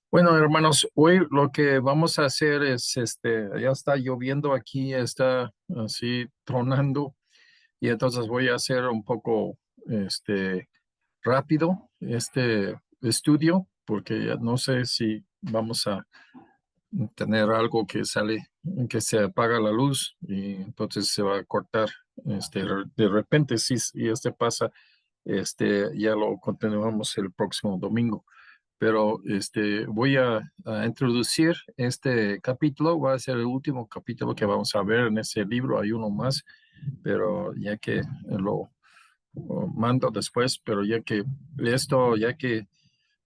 Bueno, hermanos, hoy lo que vamos a hacer es, ya está lloviendo aquí, está así tronando, y entonces voy a hacer un poco, rápido este estudio, porque ya no sé si vamos a tener algo que sale, que se apaga la luz y entonces se va a cortar, de repente, si pasa, ya lo continuamos el próximo domingo. Pero voy a introducir este capítulo, va a ser el último capítulo que vamos a ver en ese libro, hay uno más, pero ya que lo mando después, pero ya que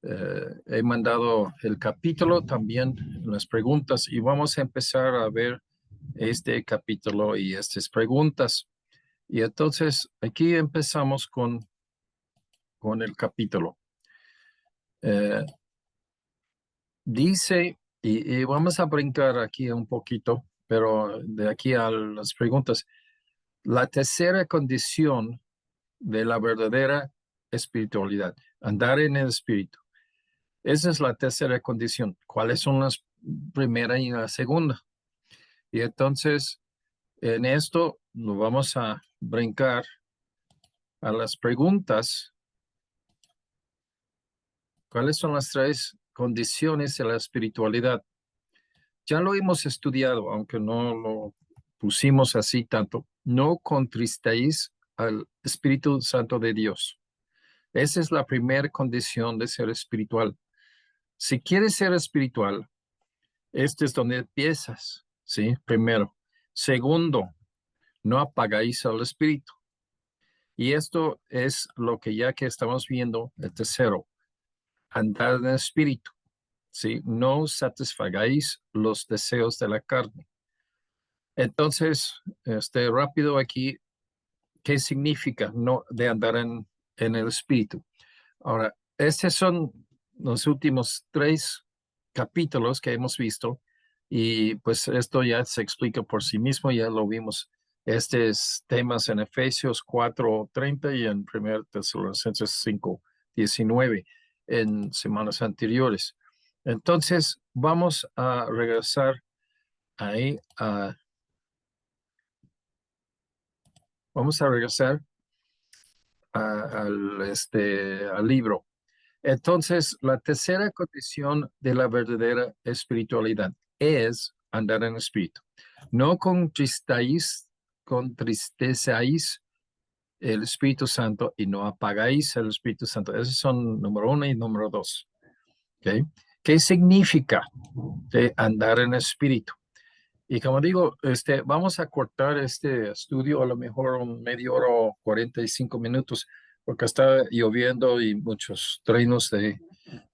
he mandado el capítulo, también las preguntas, y vamos a empezar a ver este capítulo y estas preguntas. Y entonces aquí empezamos con el capítulo. Eh, Dice, y vamos a brincar aquí un poquito, pero de aquí a las preguntas, la tercera condición de la verdadera espiritualidad, andar en el espíritu. Esa es la tercera condición. ¿Cuáles son las primera y la segunda? Y entonces, en esto nos vamos a brincar a las preguntas. ¿Cuáles son las tres condiciones de la espiritualidad? Ya lo hemos estudiado, aunque no lo pusimos así tanto. No contristéis al Espíritu Santo de Dios. Esa es la primera condición de ser espiritual. Si quieres ser espiritual, este es donde empiezas, ¿sí? Primero. Segundo, no apagáis al Espíritu. Y esto es lo que ya que estamos viendo, el tercero, andar en el Espíritu, ¿sí? No satisfagáis los deseos de la carne. Entonces, rápido aquí, ¿qué significa no de andar en el espíritu? Ahora, estos son los últimos tres capítulos que hemos visto y pues esto ya se explica por sí mismo, ya lo vimos, estos temas en Efesios 4:30 y en 1 Tesalonicenses 5:19 en semanas anteriores. Entonces, vamos a regresar ahí vamos a regresar al libro. Entonces, la tercera condición de la verdadera espiritualidad es andar en espíritu. No contristezáis el Espíritu Santo y no apagáis el Espíritu Santo. Esos son número uno y número dos. ¿Okay? ¿Qué significa de andar en espíritu? Y como digo, vamos a cortar este estudio a lo mejor un media hora o 45 minutos, porque está lloviendo y muchos trenos de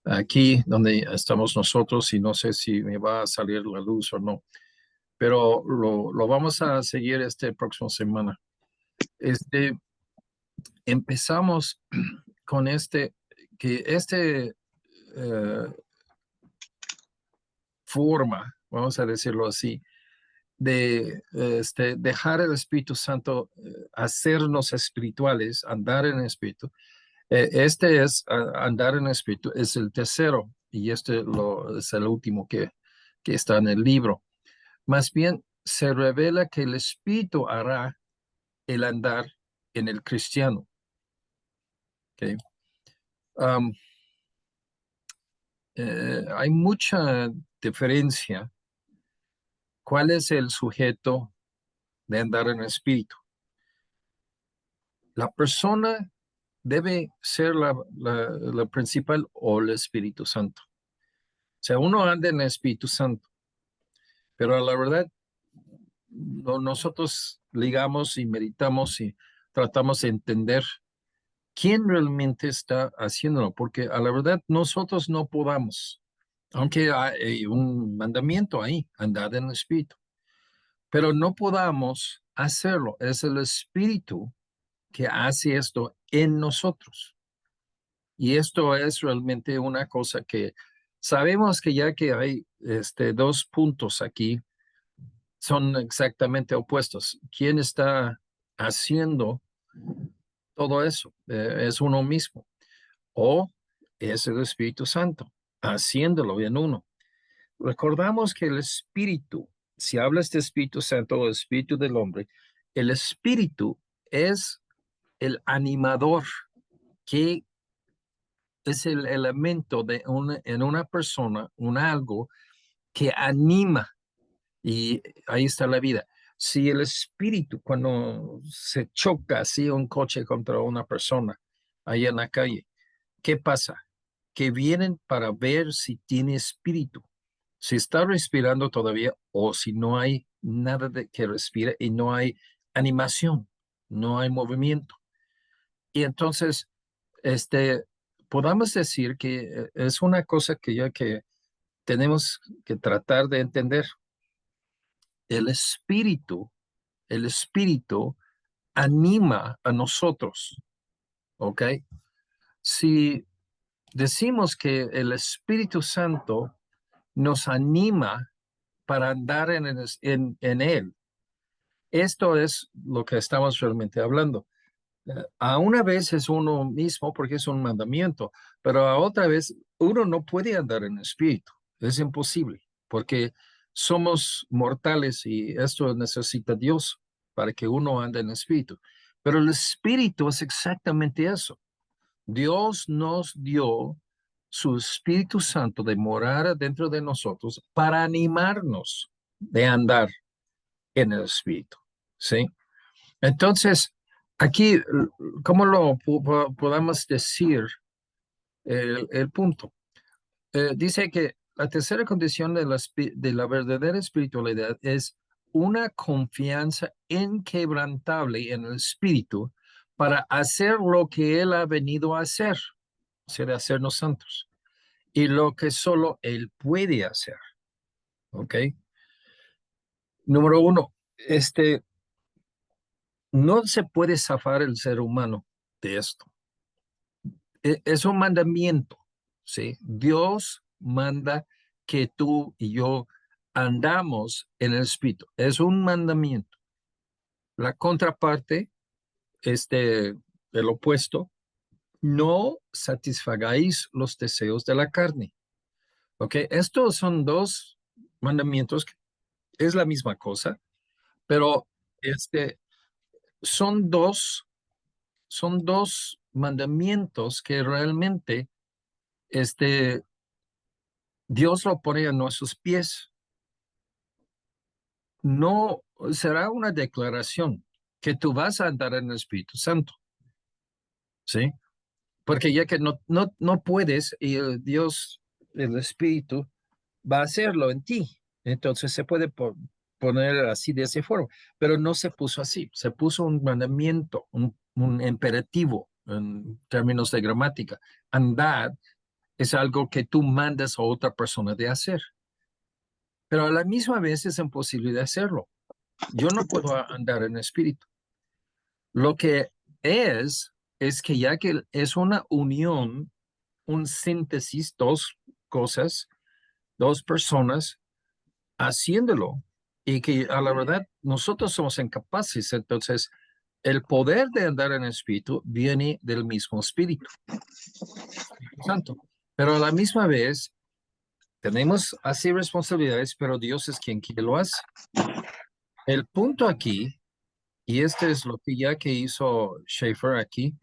aquí donde estamos nosotros y no sé si me va a salir la luz o no, pero lo vamos a seguir próxima semana. Este, Empezamos con que eh, forma, vamos a decirlo así, de dejar el Espíritu Santo, hacernos espirituales, andar en el Espíritu. Andar en el Espíritu, es el tercero y es el último que está en el libro. Más bien se revela que el Espíritu hará el andar en el cristiano. ¿Okay? Um, Hay mucha diferencia. ¿Cuál es el sujeto de andar en el Espíritu? La persona debe ser la principal o el Espíritu Santo. O sea, uno anda en el Espíritu Santo, pero la verdad, nosotros ligamos y meditamos y tratamos de entender quién realmente está haciéndolo, porque a la verdad nosotros no podamos, aunque hay un mandamiento ahí, andar en el Espíritu, pero no podamos hacerlo. Es el Espíritu que hace esto en nosotros. Y esto es realmente una cosa que sabemos que ya que hay dos puntos aquí, son exactamente opuestos. ¿Quién está haciendo todo eso? ¿Es uno mismo o es el Espíritu Santo haciéndolo en uno. Recordamos que el espíritu, si hablas de Espíritu Santo o Espíritu del hombre, el espíritu es el animador, que es el elemento en una persona, un algo que anima, y ahí está la vida. Si el espíritu, cuando se choca así un coche contra una persona ahí en la calle, ¿qué pasa? Que vienen para ver si tiene espíritu, si está respirando todavía o si no hay nada de que respire y no hay animación, no hay movimiento. Y entonces, este, podamos decir que es una cosa que ya que tenemos que tratar de entender. El el espíritu anima a nosotros, ¿ok? Si decimos que el Espíritu Santo nos anima para andar en Él, esto es lo que estamos realmente hablando. A una vez es uno mismo porque es un mandamiento, pero a otra vez uno no puede andar en espíritu. Es imposible porque somos mortales y esto necesita Dios para que uno ande en espíritu. Pero el espíritu es exactamente eso. Dios nos dio su Espíritu Santo de morar dentro de nosotros para animarnos de andar en el espíritu. ¿Sí? Entonces, aquí, ¿cómo lo podamos decir el punto? Dice que la tercera condición de de la verdadera espiritualidad es una confianza inquebrantable en el espíritu para hacer lo que él ha venido a hacer, o sea, de hacernos santos, y lo que solo él puede hacer. ¿Ok? Número uno, no se puede zafar el ser humano de esto. Es un mandamiento, ¿sí? Dios manda que tú y yo andamos en el Espíritu. Es un mandamiento. La contraparte, el opuesto, no satisfagáis los deseos de la carne. ¿Ok? Estos son dos mandamientos, que es la misma cosa, pero son son dos mandamientos que realmente Dios lo pone a nuestros pies. No será una declaración que tú vas a andar en el Espíritu Santo, ¿sí? Porque ya que no puedes y el Dios, el Espíritu, va a hacerlo en ti. Entonces se puede poner así de esa forma, pero no se puso así, se puso un mandamiento, un imperativo en términos de gramática. Andar es algo que tú mandas a otra persona de hacer, pero a la misma vez es imposible de hacerlo. Yo no puedo andar en espíritu. Lo que es que ya que es una unión, un síntesis, dos cosas, dos personas haciéndolo, y que a la verdad nosotros somos incapaces. Entonces, el poder de andar en espíritu viene del mismo Espíritu Santo. Pero a la misma vez tenemos así responsabilidades, pero Dios es quien lo hace. El punto aquí, y este es lo que ya que hizo Schaeffer aquí,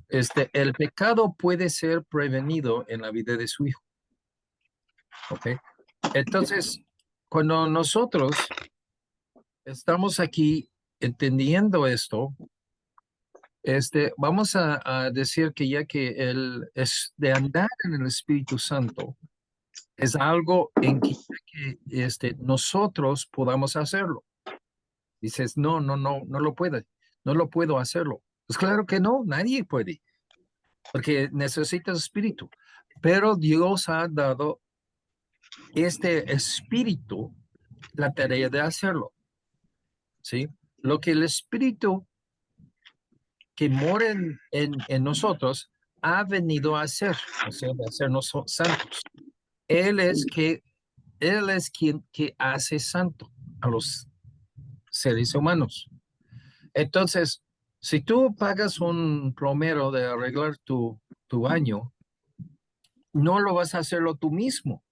el pecado puede ser prevenido en la vida de su hijo. ¿Ok? Entonces, cuando nosotros estamos aquí entendiendo esto, vamos a decir que ya que es de andar en el Espíritu Santo, es algo en que nosotros podamos hacerlo. Dices, no lo puede, no lo puedo hacerlo. Pues claro que no, nadie puede, porque necesitas espíritu. Pero Dios ha dado este espíritu la tarea de hacerlo, ¿sí? Lo que el espíritu que mora en nosotros ha venido a hacer, o sea, de hacernos santos. Él es que Él es quien que hace santo a los seres humanos. Entonces, si tú pagas un plomero de arreglar tu baño, no lo vas a hacerlo tú mismo.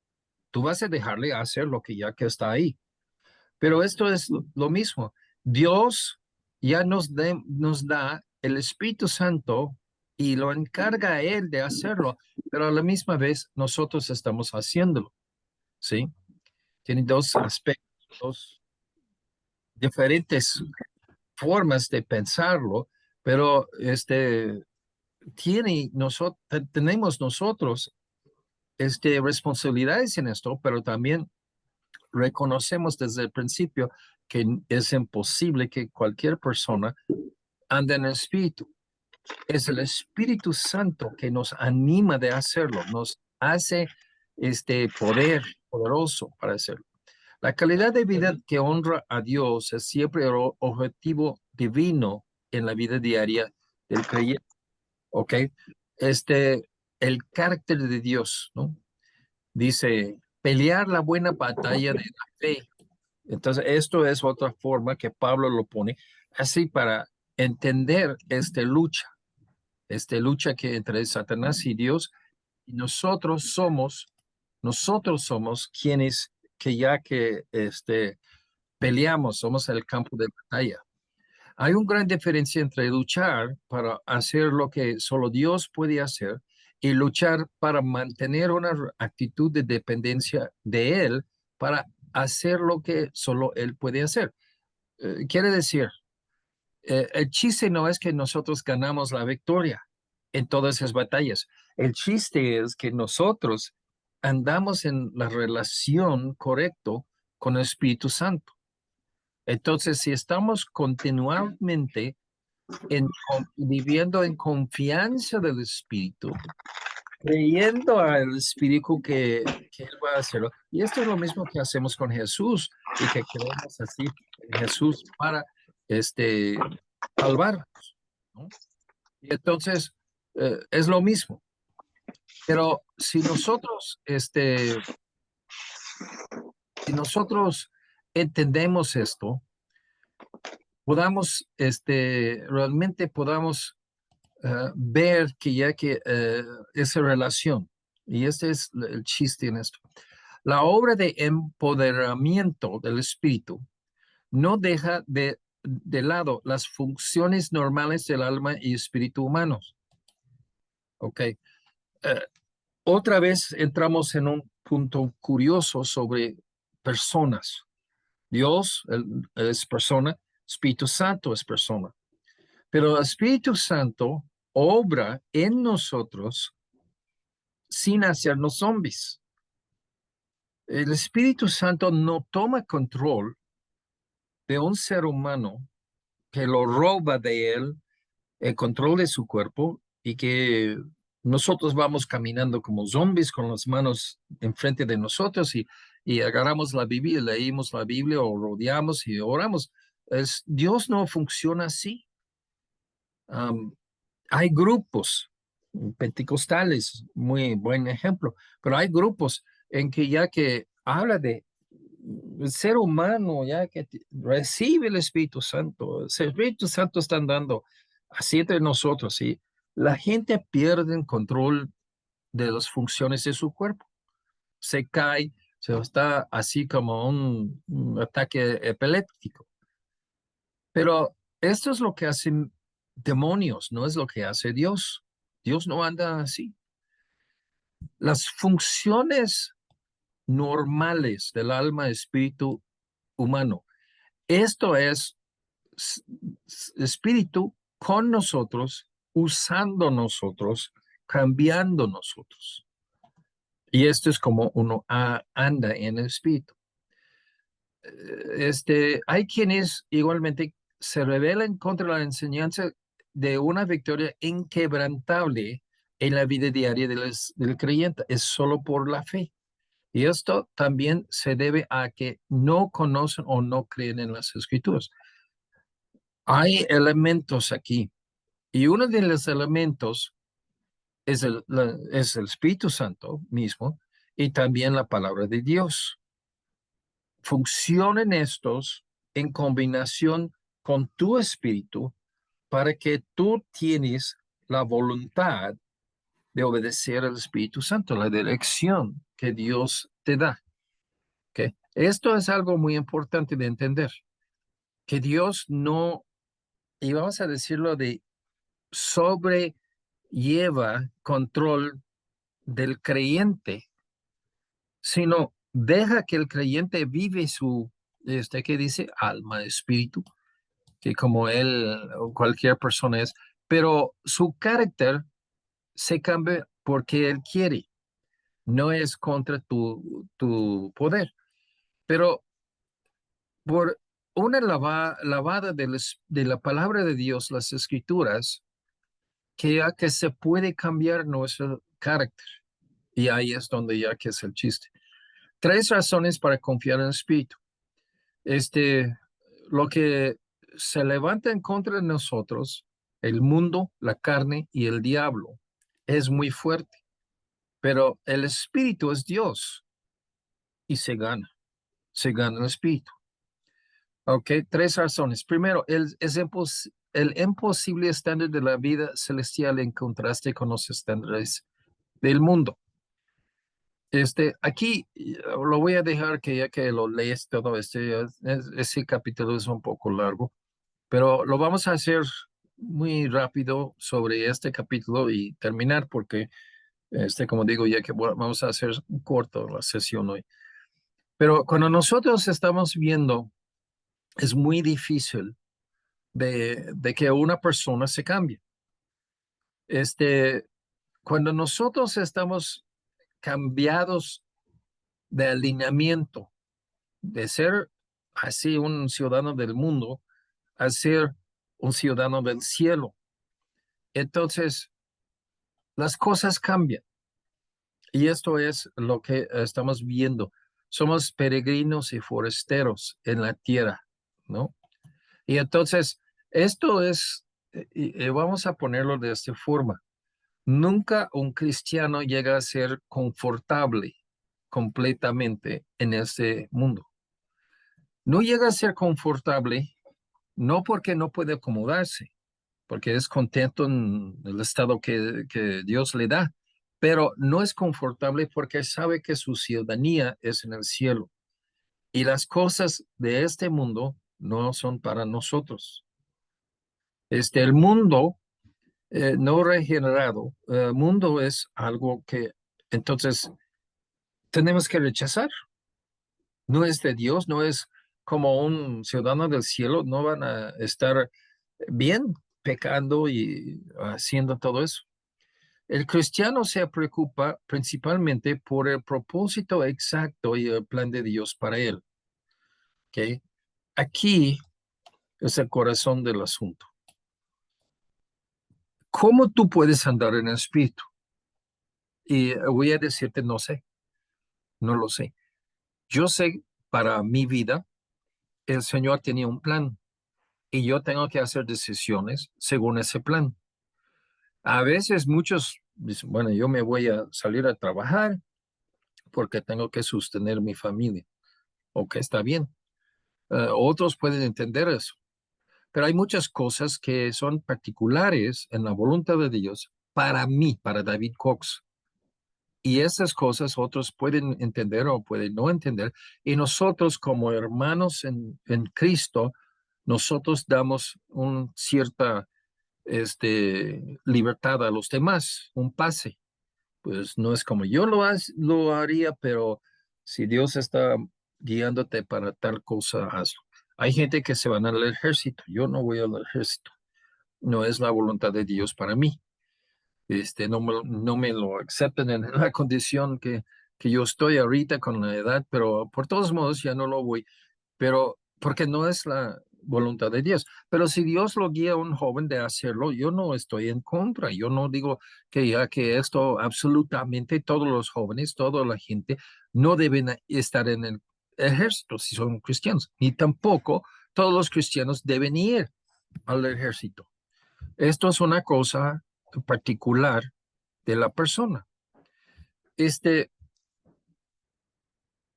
Tú vas a dejarle hacer lo que ya que está ahí. Pero esto es lo mismo. Dios ya nos da el Espíritu Santo y lo encarga a Él de hacerlo, pero a la misma vez nosotros estamos haciéndolo, ¿sí? Tiene dos aspectos, dos diferentes formas de pensarlo, pero tenemos nosotros responsabilidades en esto, pero también reconocemos desde el principio que es imposible que cualquier persona ande en el Espíritu. Es el Espíritu Santo que nos anima de hacerlo, nos hace este poder poderoso para hacerlo. La calidad de vida que honra a Dios es siempre el objetivo divino en la vida diaria del creyente, ¿ok? El carácter de Dios, ¿no? Dice, pelear la buena batalla de la fe. Entonces, esto es otra forma que Pablo lo pone así para entender esta lucha que entre Satanás y Dios, y nosotros somos quienes que ya que peleamos, somos el campo de batalla. Hay una gran diferencia entre luchar para hacer lo que solo Dios puede hacer y luchar para mantener una actitud de dependencia de Él para hacer lo que solo Él puede hacer. Quiere decir, el chiste no es que nosotros ganamos la victoria en todas esas batallas. El chiste es que nosotros andamos en la relación correcto con el Espíritu Santo. Entonces, si estamos continuamente viviendo en confianza del Espíritu, creyendo al Espíritu que Él va a hacerlo, y esto es lo mismo que hacemos con Jesús y que creemos así en Jesús para este, salvarnos, ¿no? Y entonces, es lo mismo. Pero si nosotros entendemos esto, realmente podamos ver que ya que esa relación, y este es el chiste en esto, la obra de empoderamiento del espíritu no deja de lado las funciones normales del alma y espíritu humanos. Ok. Otra vez entramos en un punto curioso sobre personas. Dios es persona, Espíritu Santo es persona. Pero el Espíritu Santo obra en nosotros sin hacernos zombies. El Espíritu Santo no toma control de un ser humano que lo roba de él el control de su cuerpo y que nosotros vamos caminando como zombies con las manos enfrente de nosotros y agarramos la Biblia, leímos la Biblia o rodeamos y oramos. Dios no funciona así. Um, Hay grupos pentecostales, muy buen ejemplo, pero hay grupos en que ya que habla de el ser humano, ya que recibe el Espíritu Santo, el Espíritu Santo está andando así entre nosotros, y la gente pierde el control de las funciones de su cuerpo, se cae, se está así como un ataque epiléptico. Pero esto es lo que hacen demonios, no es lo que hace Dios. Dios no anda así. Las funciones normales del alma, espíritu humano. Esto es espíritu con nosotros, usando nosotros, cambiando nosotros. Y esto es como uno anda en el espíritu. Hay quienes igualmente se rebelan contra la enseñanza de una victoria inquebrantable en la vida diaria del creyente. Es solo por la fe. Y esto también se debe a que no conocen o no creen en las escrituras. Hay elementos aquí, y uno de los elementos es el Espíritu Santo mismo y también la palabra de Dios. Funcionan estos en combinación con tu espíritu para que tú tienes la voluntad de obedecer al Espíritu Santo, la dirección que Dios te da. ¿Ok? Esto es algo muy importante de entender, que Dios no, y vamos a decirlo, de sobrelleva control del creyente, sino deja que el creyente vive su, ¿qué dice? Alma, espíritu, que como él o cualquier persona es, pero su carácter se cambia porque él quiere, no es contra tu poder, pero por una lavada de la palabra de Dios, las escrituras, que ya que se puede cambiar nuestro carácter. Y ahí es donde ya que es el chiste. 3 razones para confiar en el Espíritu. Lo que se levanta en contra de nosotros, el mundo, la carne y el diablo, es muy fuerte. Pero el Espíritu es Dios y se gana el Espíritu. Ok, 3 razones. Primero, el imposible estándar de la vida celestial en contraste con los estándares del mundo. Aquí lo voy a dejar que ya que lo lees todo ese capítulo es un poco largo, pero lo vamos a hacer muy rápido sobre este capítulo y terminar porque, como digo, ya que vamos a hacer corto la sesión hoy. Pero cuando nosotros estamos viendo, es muy difícil de que una persona se cambie. Cuando nosotros estamos cambiados de alineamiento, de ser así un ciudadano del mundo a ser un ciudadano del cielo. Entonces, las cosas cambian. Y esto es lo que estamos viendo. Somos peregrinos y forasteros en la tierra, ¿no? Y entonces, esto es, y vamos a ponerlo de esta forma. Nunca un cristiano llega a ser confortable completamente en este mundo. No llega a ser confortable, no porque no puede acomodarse, porque es contento en el estado que Dios le da, pero no es confortable porque sabe que su ciudadanía es en el cielo y las cosas de este mundo no son para nosotros. El mundo no regenerado, el mundo es algo que entonces tenemos que rechazar. No es de Dios, no es como un ciudadano del cielo, no van a estar bien pecando y haciendo todo eso. El cristiano se preocupa principalmente por el propósito exacto y el plan de Dios para él. ¿Ok? Aquí es el corazón del asunto. ¿Cómo tú puedes andar en el espíritu? Y voy a decirte, no sé, no lo sé. Yo sé para mi vida, el Señor tenía un plan y yo tengo que hacer decisiones según ese plan. A veces muchos dicen, bueno, yo me voy a salir a trabajar porque tengo que sostener mi familia. Ok, está bien. Otros pueden entender eso, pero hay muchas cosas que son particulares en la voluntad de Dios para mí, para David Cox. Y esas cosas otros pueden entender o pueden no entender. Y nosotros como hermanos en Cristo, nosotros damos una cierta libertad a los demás, un pase. Pues no es como yo lo haría, pero si Dios está guiándote para tal cosa, hazlo. Hay gente que se van al ejército, yo no voy al ejército, no es la voluntad de Dios para mí. No me lo aceptan en la condición que yo estoy ahorita con la edad, pero por todos modos ya no lo voy, pero porque no es la voluntad de Dios. Pero si Dios lo guía a un joven de hacerlo, yo no estoy en contra. Yo no digo que ya que esto absolutamente todos los jóvenes, toda la gente no deben estar en el ejército si son cristianos, ni tampoco todos los cristianos deben ir al ejército. Esto es una cosa particular de la persona. Este,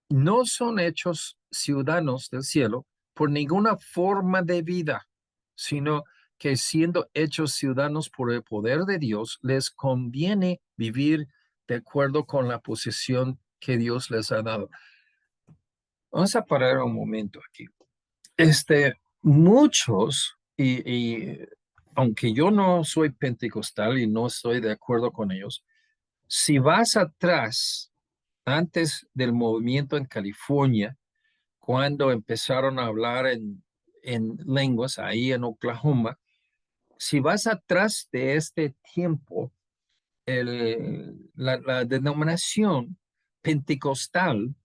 no son hechos ciudadanos del cielo por ninguna forma de vida, sino que siendo hechos ciudadanos por el poder de Dios, les conviene vivir de acuerdo con la posesión que Dios les ha dado. Vamos a parar un momento aquí. Muchos, y aunque yo no soy pentecostal y no estoy de acuerdo con ellos, si vas atrás, antes del movimiento en California, cuando empezaron a hablar en lenguas ahí en Oklahoma, si vas atrás de este tiempo, la denominación pentecostal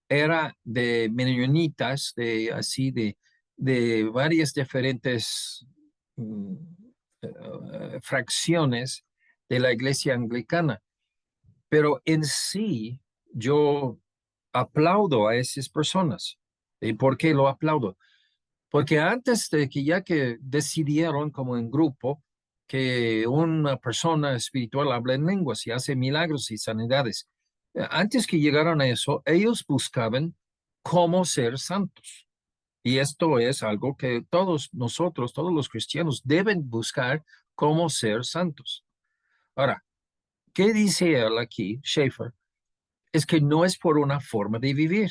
era de menonitas, de varias diferentes mm, fracciones de la iglesia anglicana. Pero en sí, yo aplaudo a esas personas. ¿Y por qué lo aplaudo? Porque antes de que ya que decidieron como en grupo que una persona espiritual habla en lenguas y hace milagros y sanidades, antes que llegaron a eso, ellos buscaban cómo ser santos. Y esto es algo que todos nosotros, todos los cristianos, deben buscar cómo ser santos. Ahora, ¿qué dice él aquí, Schaeffer? Es que no es por una forma de vivir.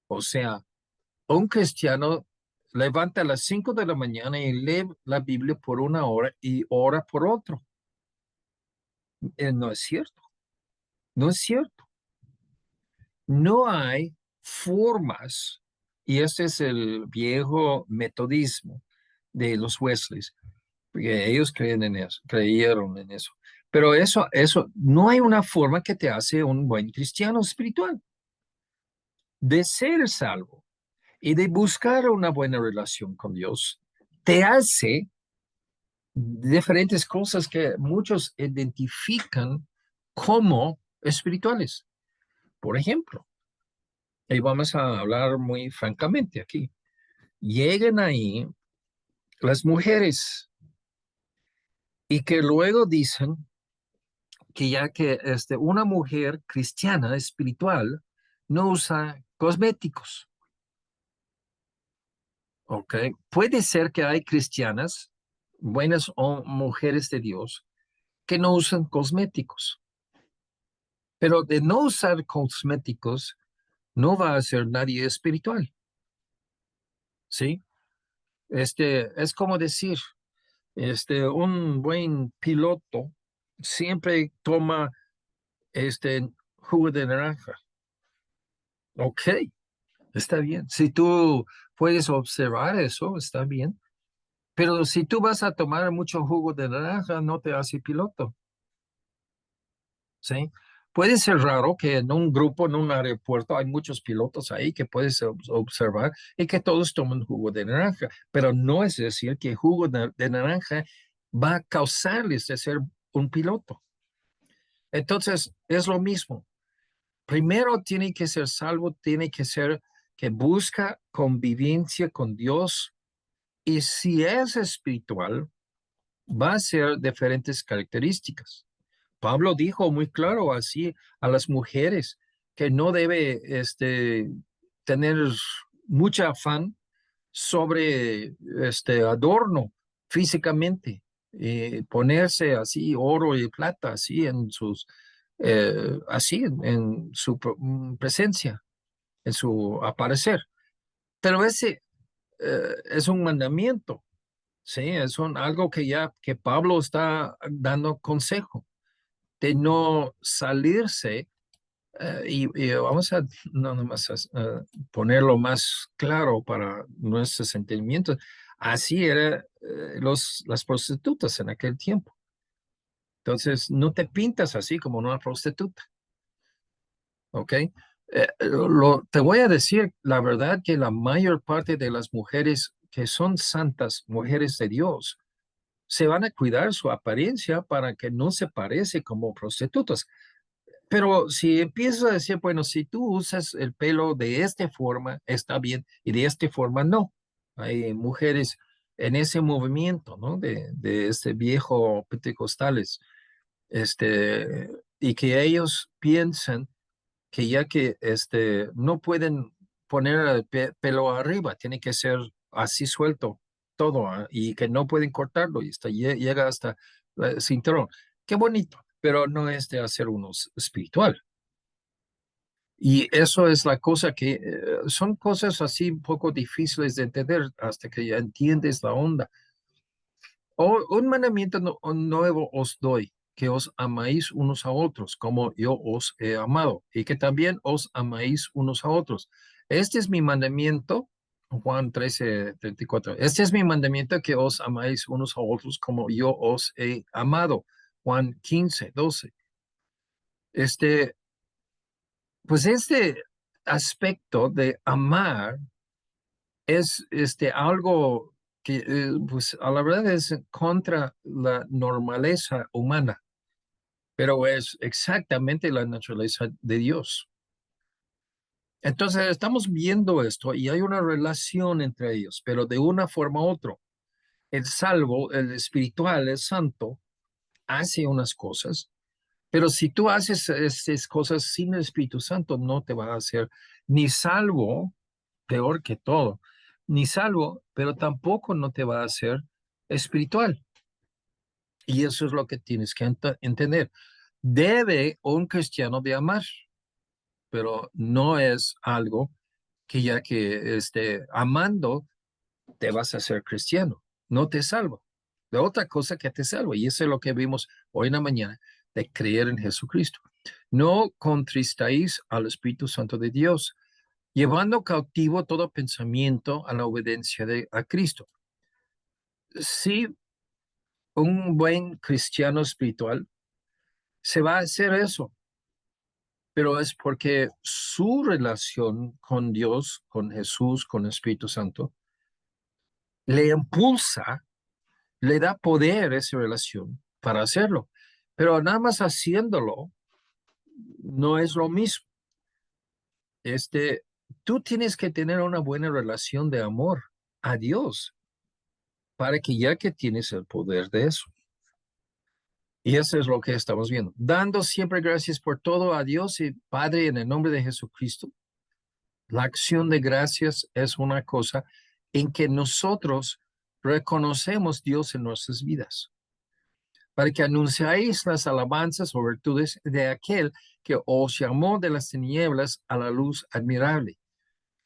O sea, un cristiano levanta a las 5 de la mañana y lee la Biblia por una hora y ora por otro. No es cierto, no es cierto. No hay formas, y este es el viejo metodismo de los Wesleys, porque ellos creen en eso, creyeron en eso. Pero no hay una forma que te hace un buen cristiano espiritual. De ser salvo y de buscar una buena relación con Dios, te hace diferentes cosas que muchos identifican como espirituales. Por ejemplo, y vamos a hablar muy francamente aquí, llegan ahí las mujeres y que luego dicen que ya que una mujer cristiana espiritual no usa cosméticos. ¿Ok? Puede ser que hay cristianas, buenas o mujeres de Dios, que no usan cosméticos, pero de no usar cosméticos no va a ser nadie espiritual, ¿sí? Es como decir, un buen piloto siempre toma jugo de naranja. Ok, está bien. Si tú puedes observar eso, está bien. Pero si tú vas a tomar mucho jugo de naranja, no te hace piloto. ¿Sí? Puede ser raro que en un grupo, en un aeropuerto, hay muchos pilotos ahí que puedes observar y que todos toman jugo de naranja, pero no es decir que el jugo de naranja va a causarles de ser un piloto. Entonces, es lo mismo. Primero tiene que ser salvo, tiene que ser que busca convivencia con Dios y si es espiritual, va a ser diferentes características. Pablo dijo muy claro así a las mujeres que no debe tener mucha afán sobre este adorno físicamente, ponerse así oro y plata así en sus así en su presencia, en su aparecer. Pero ese es un mandamiento, sí, algo que ya que Pablo está dando consejo de no salirse y vamos a no nomás ponerlo más claro para nuestros sentimientos. Así eran las prostitutas en aquel tiempo. Entonces, no te pintas así como una prostituta, ¿ok? Te voy a decir la verdad que la mayor parte de las mujeres que son santas, mujeres de Dios, se van a cuidar su apariencia para que no se parece como prostitutas. Pero si empiezo a decir, bueno, si tú usas el pelo de esta forma, está bien, y de esta forma no. Hay mujeres en ese movimiento, ¿no? De este viejo pentecostales, y que ellos piensan que ya que no pueden poner el pelo arriba, tiene que ser así suelto, todo, y que no pueden cortarlo y llega hasta el cinturón. Qué bonito, pero no es de hacer uno espiritual. Y eso es la cosa que son cosas así un poco difíciles de entender hasta que ya entiendes la onda. Un mandamiento nuevo os doy, que os amáis unos a otros, como yo os he amado, y que también os amáis unos a otros. Este es mi mandamiento, Juan 13:34. Este es mi mandamiento, que os amáis unos a otros, como yo os he amado. Juan 15:12. Este, pues este aspecto de amar es algo que pues a la verdad es contra la normaleza humana, pero es exactamente la naturaleza de Dios. Entonces estamos viendo esto y hay una relación entre ellos, pero de una forma u otra. El salvo, el espiritual, el santo, hace unas cosas, pero si tú haces estas cosas sin el Espíritu Santo, no te va a hacer ni salvo, peor que todo, ni salvo, pero tampoco no te va a hacer espiritual. Y eso es lo que tienes que entender. Debe un cristiano de amar, pero no es algo que ya que amando te vas a ser cristiano. No te salva. La otra cosa que te salva, y eso es lo que vimos hoy en la mañana, de creer en Jesucristo. No contristáis al Espíritu Santo de Dios, llevando cautivo todo pensamiento a la obediencia a Cristo. Si un buen cristiano espiritual se va a hacer eso, pero es porque su relación con Dios, con Jesús, con el Espíritu Santo, le impulsa, le da poder esa relación para hacerlo. Pero nada más haciéndolo no es lo mismo. Tú tienes que tener una buena relación de amor a Dios para que ya que tienes el poder de eso. Y eso es lo que estamos viendo. Dando siempre gracias por todo a Dios y Padre en el nombre de Jesucristo. La acción de gracias es una cosa en que nosotros reconocemos Dios en nuestras vidas, para que anunciáis las alabanzas o virtudes de aquel que os llamó de las tinieblas a la luz admirable.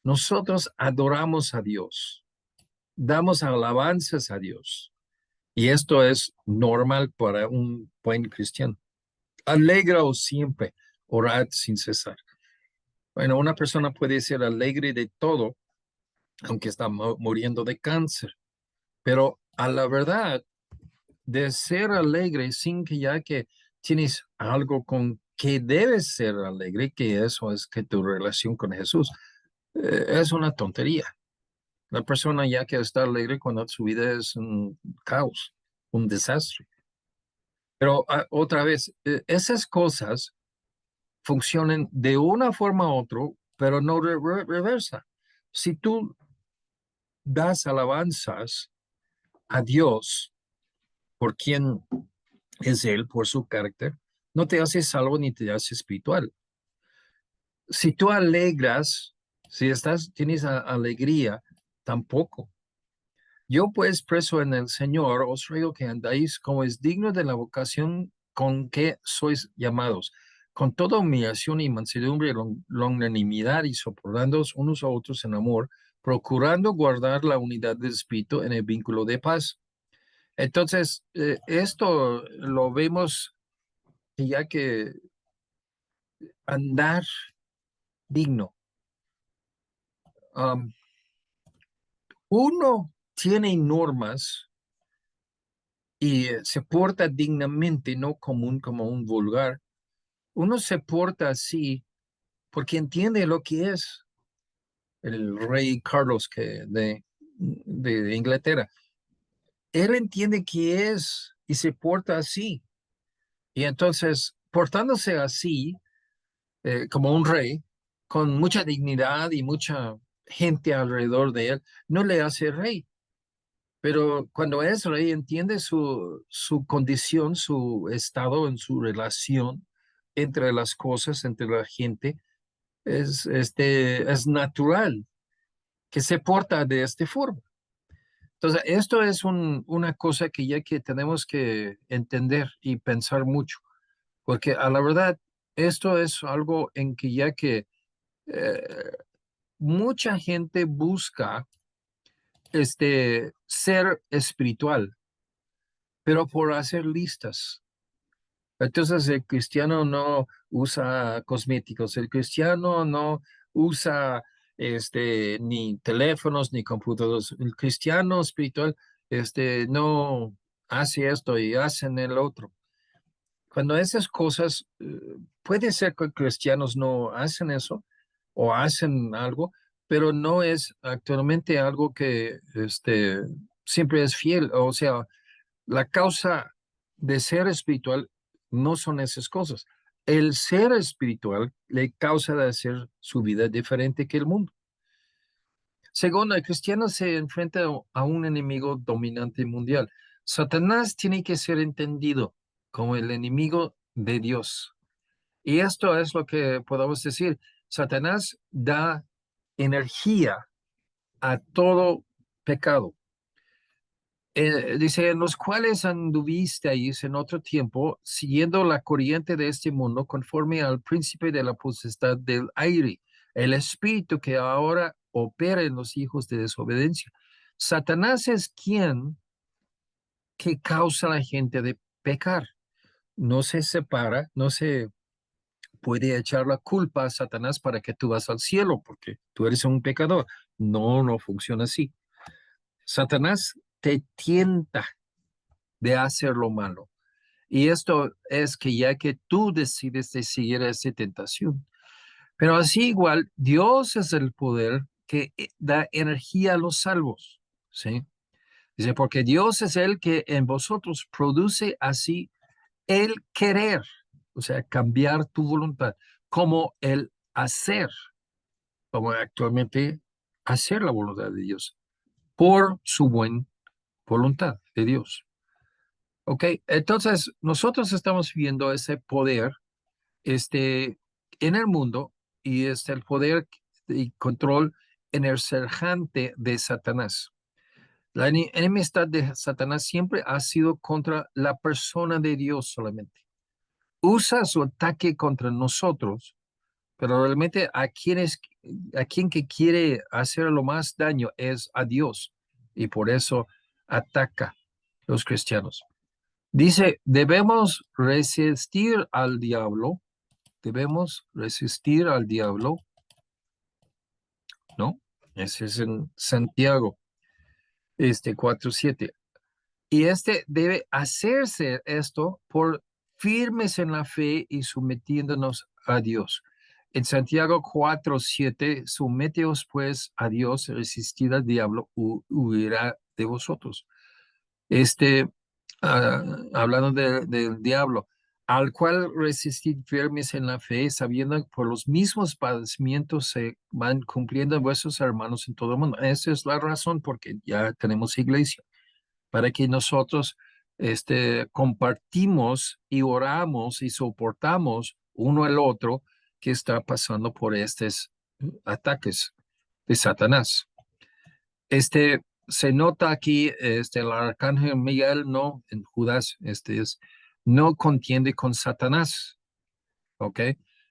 Nosotros adoramos a Dios, damos alabanzas a Dios, y esto es normal para un buen cristiano. Alegraos siempre, orad sin cesar. Bueno, una persona puede ser alegre de todo, aunque está muriendo de cáncer, pero a la verdad, de ser alegre sin que ya que tienes algo con que debes ser alegre, que eso es que tu relación con Jesús, es una tontería. La persona ya que está alegre cuando su vida es un caos, un desastre. Pero otra vez, esas cosas funcionan de una forma u otra, pero no reversa. Si tú das alabanzas a Dios por quien es Él, por su carácter, no te hace salvo ni te hace espiritual. Si tú alegras, si tienes alegría, tampoco. Yo pues preso en el Señor, os ruego que andáis como es digno de la vocación con que sois llamados, con toda humillación y mansedumbre, longanimidad y soportándoos unos a otros en amor, procurando guardar la unidad del espíritu en el vínculo de paz. Entonces, esto lo vemos ya que andar digno. Um, Uno tiene normas y se porta dignamente, no como un vulgar. Uno se porta así porque entiende lo que es el rey Carlos de Inglaterra. Él entiende qué es y se porta así. Y entonces, portándose así, como un rey, con mucha dignidad y mucha gente alrededor de él, no le hace rey. Pero cuando es rey, entiende su condición, su estado en su relación entre las cosas, entre la gente. Es natural que se porta de esta forma. Entonces, esto es una cosa que ya que tenemos que entender y pensar mucho, porque a la verdad, esto es algo en que ya que eh, mucha gente busca ser espiritual, pero por hacer listas. Entonces el cristiano no usa cosméticos, el cristiano no usa ni teléfonos ni computadores. El cristiano espiritual no hace esto y hacen el otro. Cuando esas cosas, puede ser que cristianos no hacen eso o hacen algo, pero no es actualmente algo que siempre es fiel. O sea, la causa de ser espiritual no son esas cosas. El ser espiritual le causa de hacer su vida diferente que el mundo. Segundo, el cristiano se enfrenta a un enemigo dominante mundial. Satanás tiene que ser entendido como el enemigo de Dios. Y esto es lo que podemos decir. Satanás da energía a todo pecado. Dice, en los cuales anduvisteis en otro tiempo, siguiendo la corriente de este mundo, conforme al príncipe de la potestad del aire, el espíritu que ahora opera en los hijos de desobediencia. Satanás es quien que causa a la gente de pecar. No se separa, no se puede echar la culpa a Satanás para que tú vas al cielo, porque tú eres un pecador. No, no funciona así. Satanás te tienta de hacer lo malo. Y esto es que ya que tú decides de seguir esa tentación. Pero así igual, Dios es el poder que da energía a los salvos. ¿Sí? Dice, porque Dios es el que en vosotros produce así el querer, o sea, cambiar tu voluntad, como el hacer, como actualmente hacer la voluntad de Dios, por su buena voluntad de Dios. Ok, entonces nosotros estamos viendo ese poder en el mundo y el poder y control en el cercante de Satanás. La enemistad de Satanás siempre ha sido contra la persona de Dios solamente. Usa su ataque contra nosotros, pero realmente a quien que quiere hacer lo más daño es a Dios y por eso ataca a los cristianos. Dice, debemos resistir al diablo, ¿no? Ese es en Santiago, 4:7. Y debe hacerse esto por firmes en la fe y sometiéndonos a Dios. En Santiago 4:7, someteos pues a Dios, resistid al diablo, huirá de vosotros. este, Hablando del diablo, al cual resistid firmes en la fe, sabiendo que por los mismos padecimientos se van cumpliendo vuestros hermanos en todo el mundo. Esa es la razón porque ya tenemos iglesia, para que nosotros compartimos y oramos y soportamos uno al otro que está pasando por estos ataques de Satanás. Se nota aquí, el arcángel Miguel, no, en Judas, no contiende con Satanás, ¿ok?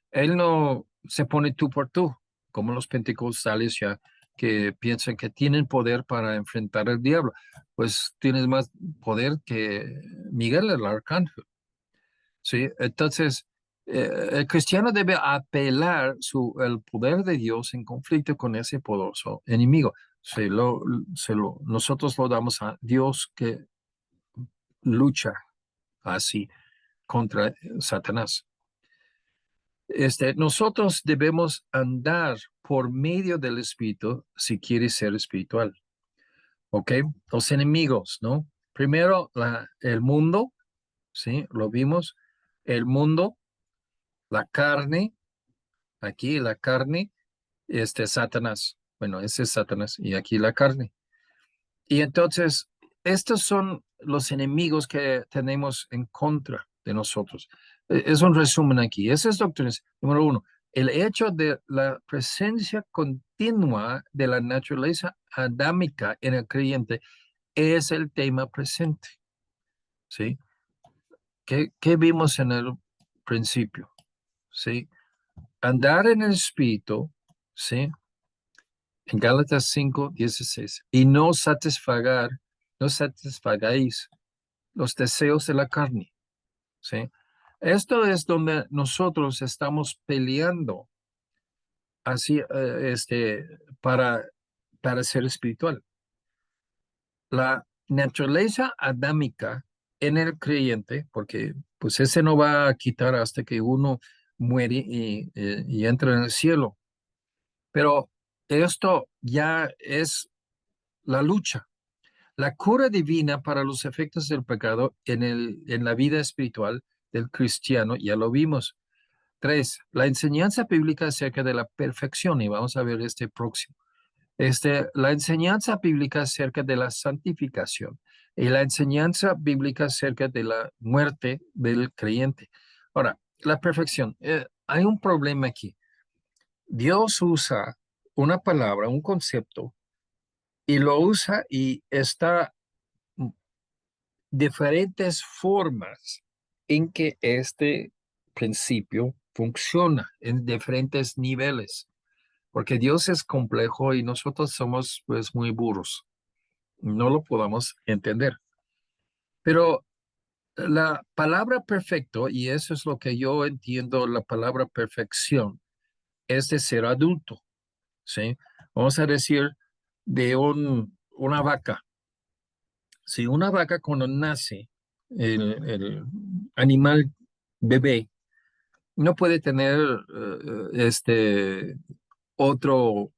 Él no se pone tú por tú, como los pentecostales ya, que piensan que tienen poder para enfrentar al diablo. Pues tienes más poder que Miguel, el arcángel, ¿sí? Entonces, el cristiano debe apelar el poder de Dios en conflicto con ese poderoso enemigo. Nosotros lo damos a Dios que lucha así contra Satanás. Nosotros debemos andar por medio del Espíritu si quieres ser espiritual. ¿Ok? Los enemigos, ¿no? Primero, el mundo, ¿sí? Lo vimos. El mundo, la carne, aquí la carne, Satanás. Bueno, ese es Satanás y aquí la carne. Y entonces, estos son los enemigos que tenemos en contra de nosotros. Es un resumen aquí. Esas doctrinas, número uno, el hecho de la presencia continua de la naturaleza adámica en el creyente es el tema presente, ¿sí? ¿Qué vimos en el principio? ¿Sí? Andar en el Espíritu, ¿sí? En Gálatas 5:16. Y no satisfagáis los deseos de la carne, ¿sí? Esto es donde nosotros estamos peleando así, para, para ser espiritual. La naturaleza adámica en el creyente, porque pues ese no va a quitar hasta que uno muere y entra en el cielo. Pero esto ya es la lucha. La cura divina para los efectos del pecado en la vida espiritual del cristiano, ya lo vimos. 3, la enseñanza bíblica acerca de la perfección, y vamos a ver este próximo. La enseñanza bíblica acerca de la santificación y la enseñanza bíblica acerca de la muerte del creyente. Ahora, la perfección. Hay un problema aquí. Dios usa una palabra, un concepto, y lo usa y está diferentes formas en que este principio funciona en diferentes niveles, porque Dios es complejo y nosotros somos pues muy burros, no lo podamos entender. Pero la palabra perfecto, y eso es lo que yo entiendo, la palabra perfección, es de ser adulto, ¿sí? Vamos a decir de una vaca. Si una vaca cuando nace, el animal bebé, no puede tener otro,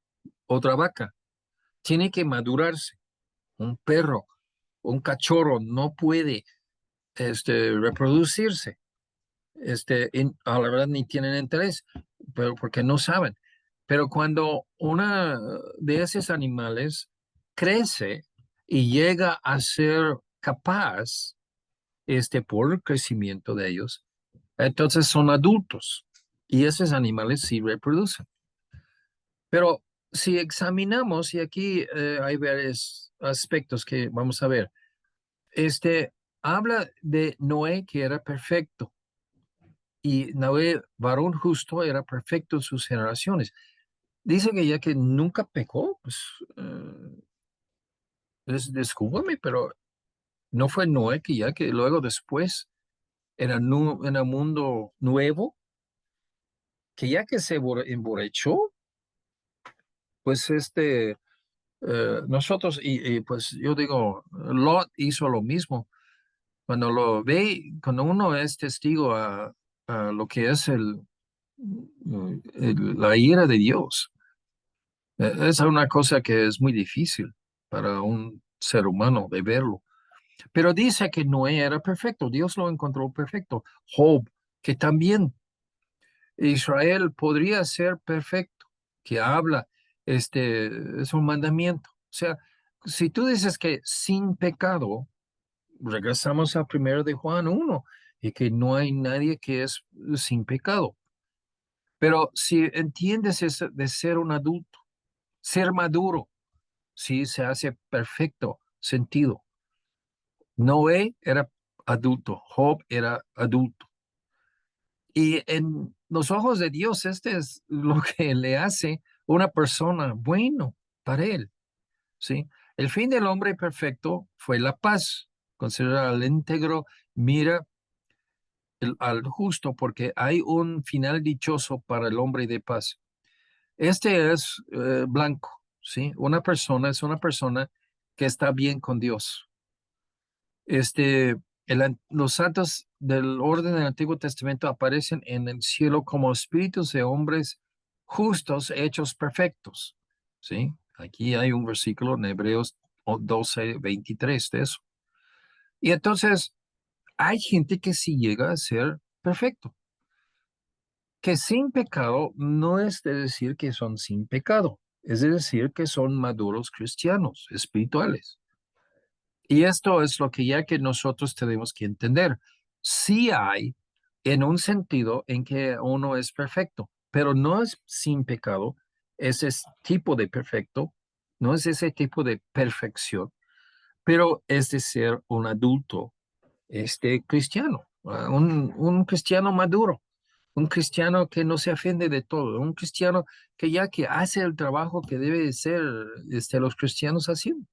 otra vaca. Tiene que madurarse. Un perro, un cachorro no puede reproducirse. A la verdad ni tienen interés, pero porque no saben. Pero cuando una de esos animales crece y llega a ser capaz, por el crecimiento de ellos, entonces son adultos y esos animales sí reproducen. Pero si examinamos, y aquí hay varios aspectos que vamos a ver, habla de Noé que era perfecto y Noé, varón justo, era perfecto en sus generaciones. Dice que ya que nunca pecó, pues descúbrame, pero no fue Noé que ya que luego después en el mundo nuevo, que ya que se emborrachó, pues nosotros, y pues yo digo, Lot hizo lo mismo. Cuando lo ve, cuando uno es testigo a lo que es la ira de Dios, es una cosa que es muy difícil para un ser humano de verlo. Pero dice que Noé era perfecto, Dios lo encontró perfecto. Job, que también Israel podría ser perfecto, que habla, es un mandamiento. O sea, si tú dices que sin pecado, regresamos a primero de Juan 1 y que no hay nadie que es sin pecado. Pero si entiendes eso de ser un adulto, ser maduro, sí se hace perfecto sentido. Noé era adulto, Job era adulto. Y en los ojos de Dios, este es lo que le hace una persona bueno para él, ¿sí? El fin del hombre perfecto fue la paz. Considera al íntegro, mira al justo, porque hay un final dichoso para el hombre de paz. Este es blanco, ¿sí? Una persona es una persona que está bien con Dios. Los santos del orden del Antiguo Testamento aparecen en el cielo como espíritus de hombres justos hechos perfectos, ¿sí? Aquí hay un versículo en Hebreos 12:23 de eso. Y entonces hay gente que sí llega a ser perfecto, que sin pecado no es de decir que son sin pecado, es de decir que son maduros cristianos, espirituales. Y esto es lo que ya que nosotros tenemos que entender. Sí hay en un sentido en que uno es perfecto, pero no es sin pecado, ese tipo de perfecto, no es ese tipo de perfección, pero es de ser un adulto cristiano, un cristiano maduro, un cristiano que no se ofende de todo, un cristiano que ya que hace el trabajo que debe de ser los cristianos haciendo.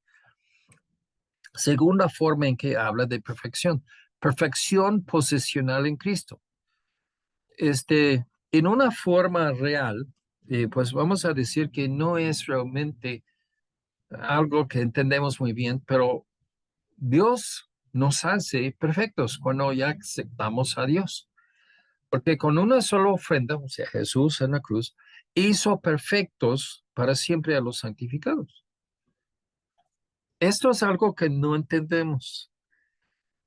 Segunda forma en que habla de perfección, perfección posesional en Cristo. En una forma real, pues vamos a decir que no es realmente algo que entendemos muy bien, pero Dios nos hace perfectos cuando ya aceptamos a Dios. Porque con una sola ofrenda, o sea, Jesús en la cruz, hizo perfectos para siempre a los santificados. Esto es algo que no entendemos,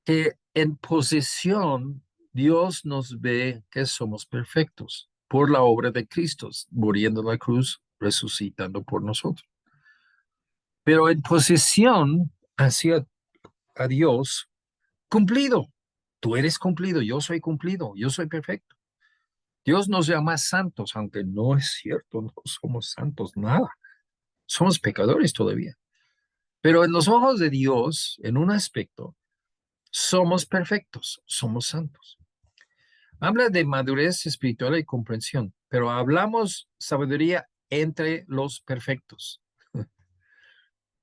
que en posesión Dios nos ve que somos perfectos por la obra de Cristo, muriendo en la cruz, resucitando por nosotros. Pero en posesión hacia a Dios, cumplido. Tú eres cumplido, yo soy cumplido, yo soy perfecto. Dios nos llama santos, aunque no es cierto, no somos santos, nada. Somos pecadores todavía. Pero en los ojos de Dios, en un aspecto, somos perfectos, somos santos. Habla de madurez espiritual y comprensión, pero hablamos sabiduría entre los perfectos.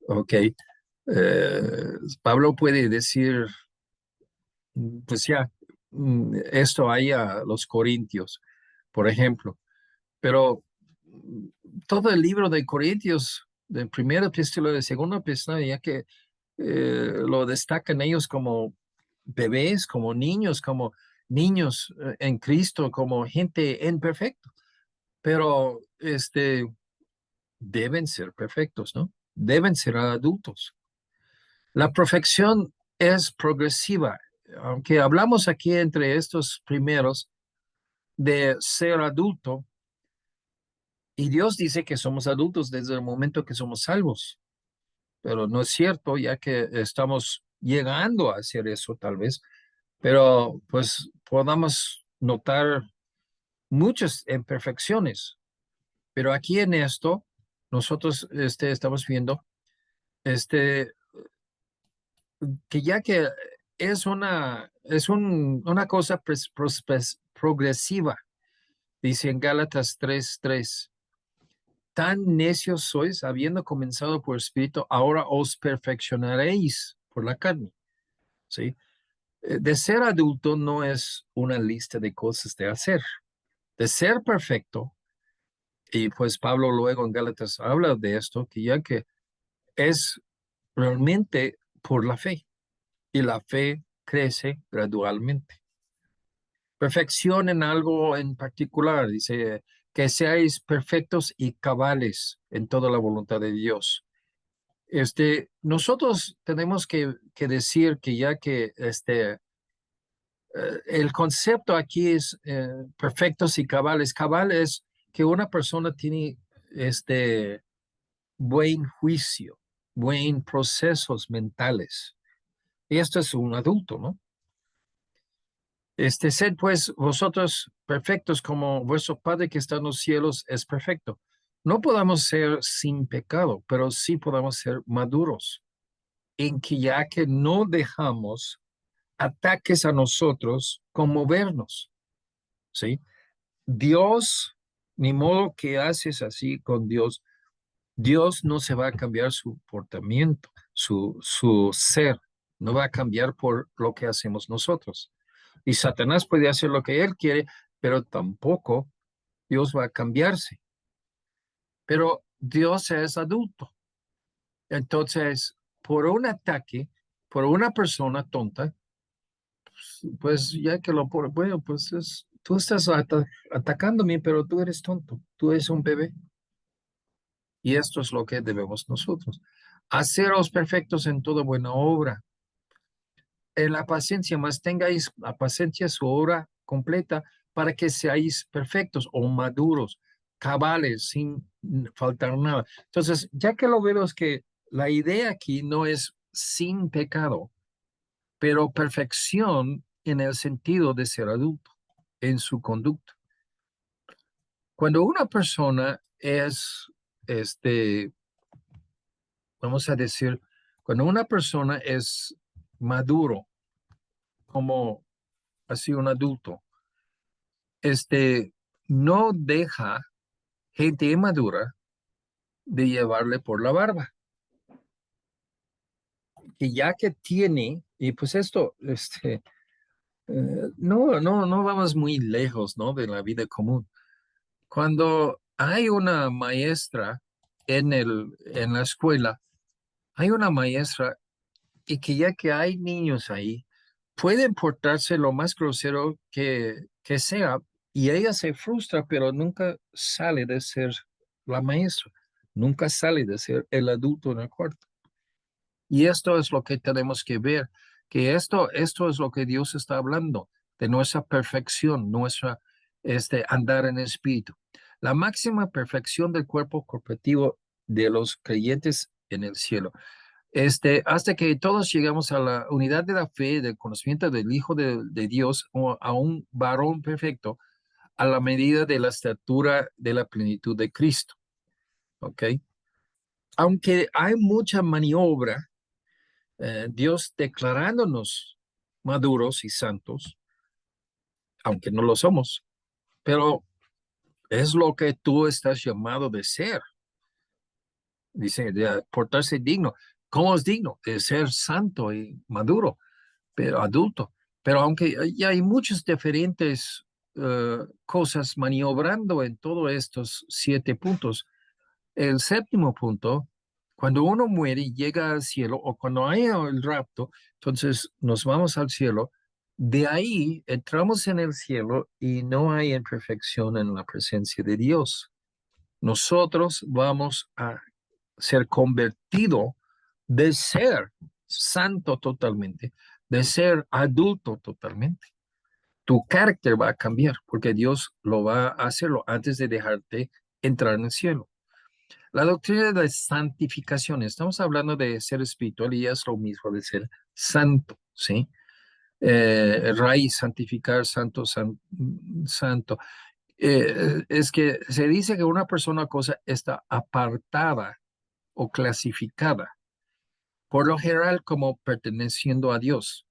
Ok. Pablo puede decir, pues ya, esto hay a los corintios, por ejemplo, pero todo el libro de Corintios, de primera epístola, de segunda epístola, ya que lo destacan ellos como bebés, como niños en Cristo, como gente imperfecta, pero deben ser perfectos, ¿no? Deben ser adultos. La perfección es progresiva, aunque hablamos aquí entre estos primeros de ser adulto, y Dios dice que somos adultos desde el momento que somos salvos, pero no es cierto, ya que estamos llegando a hacer eso tal vez, pero pues podamos notar muchas imperfecciones. Pero aquí en esto, nosotros estamos viendo este, que ya que una cosa progresiva, dice en Gálatas 3:3, tan necios sois, habiendo comenzado por espíritu, ahora os perfeccionaréis por la carne. ¿Sí? De ser adulto no es una lista de cosas de hacer. De ser perfecto, y pues Pablo luego en Gálatas habla de esto, que ya que es realmente por la fe, y la fe crece gradualmente. Perfección en algo en particular, dice, que seáis perfectos y cabales en toda la voluntad de Dios. Nosotros tenemos que decir que ya que el concepto aquí es perfectos y cabales. Cabal es que una persona tiene buen juicio, buen procesos mentales. Y esto es un adulto, ¿no? Sed pues vosotros perfectos como vuestro Padre que está en los cielos es perfecto. No podamos ser sin pecado, pero sí podamos ser maduros, en que ya que no dejamos ataques a nosotros conmovernos, ¿sí? Dios, ni modo que haces así con Dios. Dios no se va a cambiar su comportamiento, su ser, no va a cambiar por lo que hacemos nosotros. Y Satanás puede hacer lo que él quiere, pero tampoco Dios va a cambiarse. Pero Dios es adulto. Entonces, por un ataque, por una persona tonta, pues ya que bueno, pues tú estás atacándome, pero tú eres tonto, tú eres un bebé. Y esto es lo que debemos nosotros. Haceros perfectos en toda buena obra. En la paciencia, más tengáis la paciencia su obra completa para que seáis perfectos o maduros, cabales, sin faltar nada. Entonces, ya que lo veo es que la idea aquí no es sin pecado, pero perfección en el sentido de ser adulto en su conducta. Cuando una persona es, vamos a decir, Cuando una persona es maduro, como así un adulto, no deja gente inmadura de llevarle por la barba. Que ya que tiene, y pues esto, no vamos muy lejos, ¿no? De la vida común. Cuando hay una maestra en la escuela, hay una maestra y que ya que hay niños ahí, pueden portarse lo más grosero que sea y ella se frustra, pero nunca sale de ser la maestra, nunca sale de ser el adulto en el cuarto. Y esto es lo que tenemos que ver, que esto es lo que Dios está hablando, de nuestra perfección, nuestra andar en espíritu. La máxima perfección del cuerpo corporativo de los creyentes en el cielo. Hasta que todos llegamos a la unidad de la fe, del conocimiento del Hijo de Dios, o a un varón perfecto, a la medida de la estatura de la plenitud de Cristo. ¿Ok? Aunque hay mucha maniobra, Dios declarándonos maduros y santos, aunque no lo somos, pero es lo que tú estás llamado de ser. Dice, de portarse digno. ¿Cómo es digno? De ser santo y maduro, pero adulto. Pero aunque ya hay muchas diferentes cosas maniobrando en todos estos 7 puntos, el séptimo punto, cuando uno muere y llega al cielo, o cuando haya el rapto, entonces nos vamos al cielo, de ahí entramos en el cielo y no hay imperfección en la presencia de Dios. Nosotros vamos a ser convertido de ser santo totalmente, de ser adulto totalmente. Tu carácter va a cambiar porque Dios lo va a hacerlo antes de dejarte entrar en el cielo. La doctrina de santificación, estamos hablando de ser espiritual y es lo mismo de ser santo, ¿sí? Raíz, santificar, santo. Es que se dice que una persona o cosa está apartada o clasificada, por lo general como perteneciendo a Dios.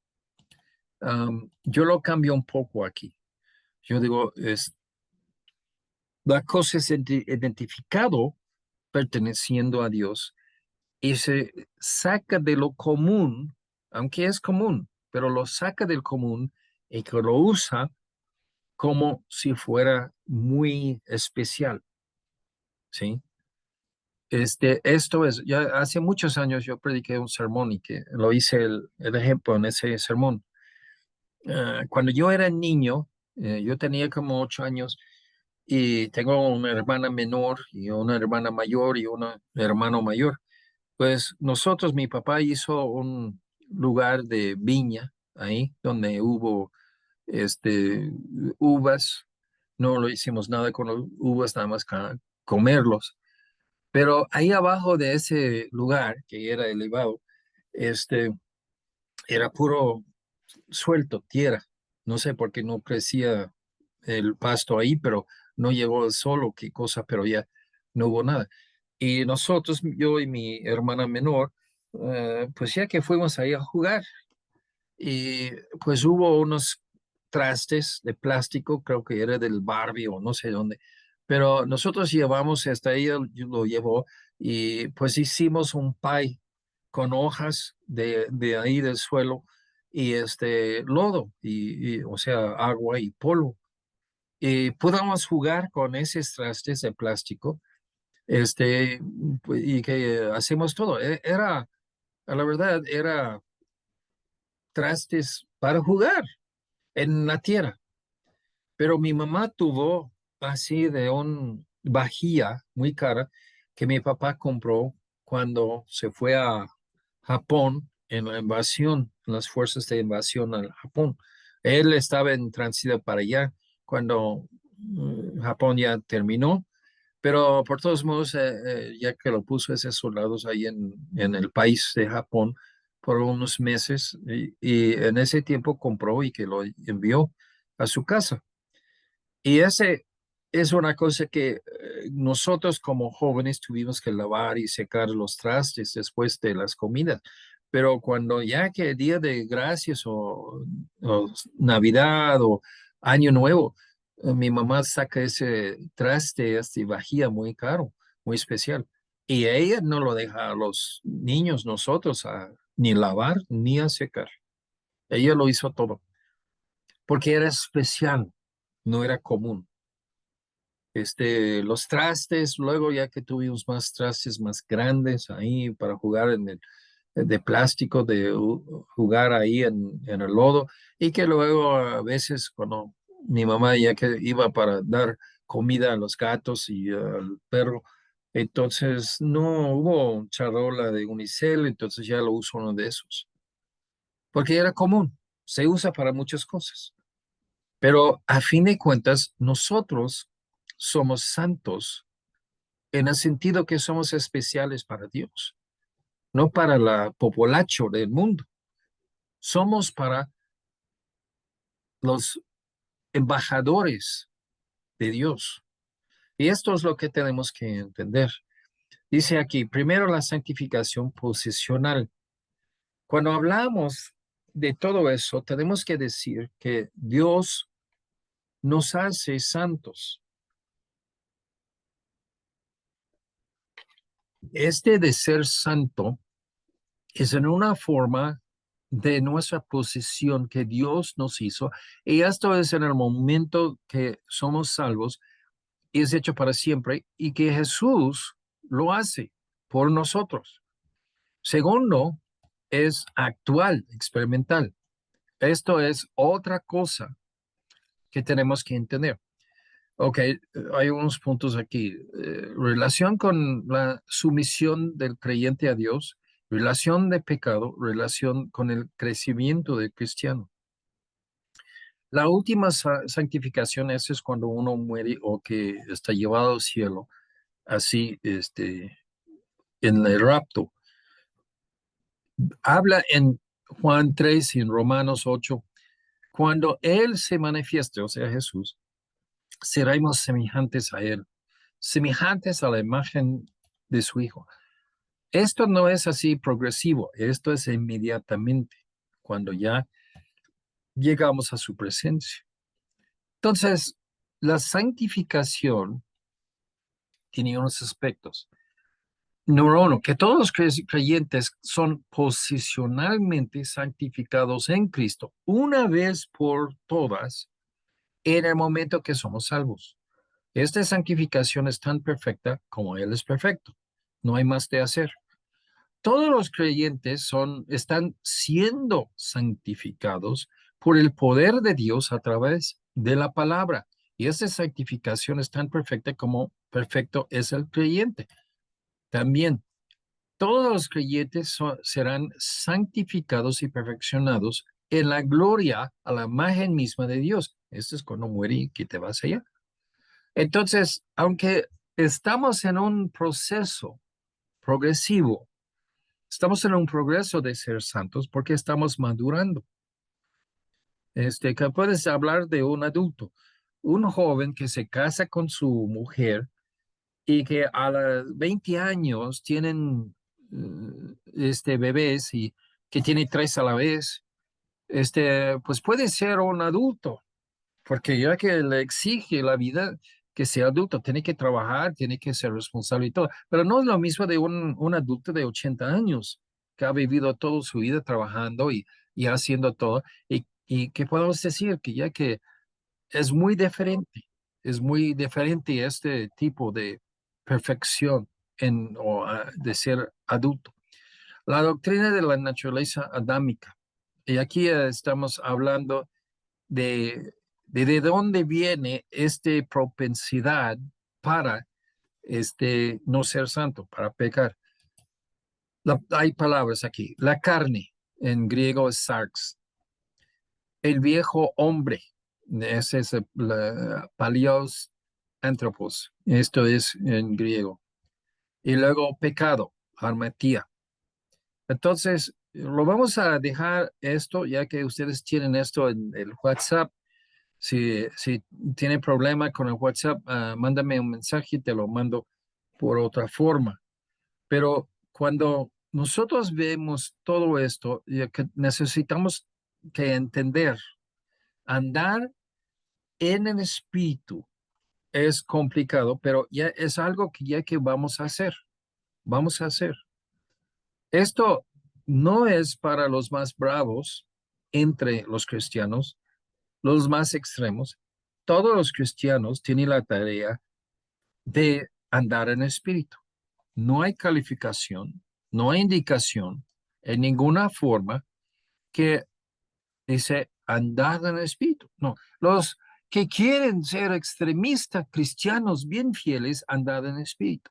Yo lo cambio un poco aquí. Yo digo, la cosa es identificado perteneciendo a Dios y se saca de lo común, aunque es común, pero lo saca del común y que lo usa como si fuera muy especial, ¿sí? Esto es, ya hace muchos años yo prediqué un sermón y que lo hice el ejemplo en ese sermón. Cuando yo era niño, yo tenía como 8 años y tengo una hermana menor y una hermana mayor y un hermano mayor. Pues nosotros, mi papá hizo un lugar de viña ahí donde hubo uvas. No lo hicimos nada con las uvas, nada más comerlos. Pero ahí abajo de ese lugar, que era elevado, este, era puro suelto, tierra. No sé por qué no crecía el pasto ahí, pero no llegó el sol o qué cosa, pero ya no hubo nada. Y nosotros, yo y mi hermana menor, pues ya que fuimos ahí a jugar, y pues hubo unos trastes de plástico, creo que era del Barbie o no sé dónde, pero nosotros llevamos hasta ahí, lo llevó y pues hicimos un pie con hojas de ahí del suelo y lodo o sea, agua y polvo. Y pudimos jugar con esos trastes de plástico, y que hacemos todo. A la verdad, era trastes para jugar en la tierra. Pero mi mamá tuvo así de un vajilla muy cara que mi papá compró cuando se fue a Japón en la invasión, en las fuerzas de invasión al Japón. Él estaba en tránsito para allá cuando Japón ya terminó, pero por todos modos, ya que lo puso esos soldados ahí en el país de Japón por unos meses, y en ese tiempo compró y que lo envió a su casa. Y ese es una cosa que nosotros como jóvenes tuvimos que lavar y secar los trastes después de las comidas, pero cuando ya que Día de Gracias o Navidad o Año Nuevo, mi mamá saca ese traste, este vajilla muy caro, muy especial. Y ella no lo deja a los niños, nosotros, ni lavar ni a secar. Ella lo hizo todo, porque era especial, no era común. Los trastes, luego ya que tuvimos más trastes más grandes ahí para jugar de plástico, de jugar ahí en el lodo, y que luego a veces cuando mi mamá ya que iba para dar comida a los gatos y al perro, entonces no hubo charola de unicel, entonces ya lo uso uno de esos, porque era común, se usa para muchas cosas. Pero a fin de cuentas, nosotros somos santos en el sentido que somos especiales para Dios, no para la populacho del mundo. Somos para los embajadores de Dios. Y esto es lo que tenemos que entender. Dice aquí, primero la santificación posicional. Cuando hablamos de todo eso, tenemos que decir que Dios nos hace santos. Este de ser santo es en una forma de nuestra posición que Dios nos hizo. Y esto es en el momento que somos salvos y es hecho para siempre y que Jesús lo hace por nosotros. Segundo, es actual, experimental. Esto es otra cosa que tenemos que entender. Ok, hay unos puntos aquí. Relación con la sumisión del creyente a Dios, relación de pecado, relación con el crecimiento del cristiano. La última santificación es cuando uno muere o que está llevado al cielo, así, en el rapto. Habla en Juan 3 y en Romanos 8, cuando Él se manifieste, o sea, Jesús, seremos semejantes a Él, semejantes a la imagen de su Hijo. Esto no es así progresivo, esto es inmediatamente, cuando ya llegamos a su presencia. Entonces, la santificación tiene unos aspectos. Número uno, que todos los creyentes son posicionalmente santificados en Cristo una vez por todas en el momento que somos salvos. Esta santificación es tan perfecta como Él es perfecto. No hay más de hacer. Todos los creyentes están siendo santificados por el poder de Dios a través de la palabra. Y esa santificación es tan perfecta como perfecto es el creyente. También todos los creyentes serán santificados y perfeccionados en la gloria a la imagen misma de Dios. Esto es cuando muere y que te vas allá. Entonces, aunque estamos en un proceso progresivo, estamos en un progreso de ser santos porque estamos madurando. Que puedes hablar de un adulto, un joven que se casa con su mujer y que a los 20 años tienen bebés y que tiene tres a la vez, pues puede ser un adulto, porque ya que le exige la vida que sea adulto, tiene que trabajar, tiene que ser responsable y todo, pero no es lo mismo de un adulto de 80 años que ha vivido toda su vida trabajando y haciendo todo, y que podemos decir que ya que es muy diferente este tipo de perfección de ser adulto. La doctrina de la naturaleza adámica. Y aquí estamos hablando de dónde viene esta propensidad para no ser santo, para pecar. Hay palabras aquí. La carne, en griego es sarx. El viejo hombre, ese es palios anthropos, esto es en griego. Y luego pecado, armatía. Entonces, lo vamos a dejar esto, ya que ustedes tienen esto en el WhatsApp. Si tiene problema con el WhatsApp, mándame un mensaje y te lo mando por otra forma. Pero cuando nosotros vemos todo esto, ya que necesitamos que entender, andar en el espíritu es complicado, pero ya es algo que ya que vamos a hacer. Vamos a hacer. Esto no es para los más bravos entre los cristianos, los más extremos. Todos los cristianos tienen la tarea de andar en espíritu. No hay calificación, no hay indicación en ninguna forma que dice andar en espíritu. No, los que quieren ser extremistas cristianos bien fieles, andar en espíritu.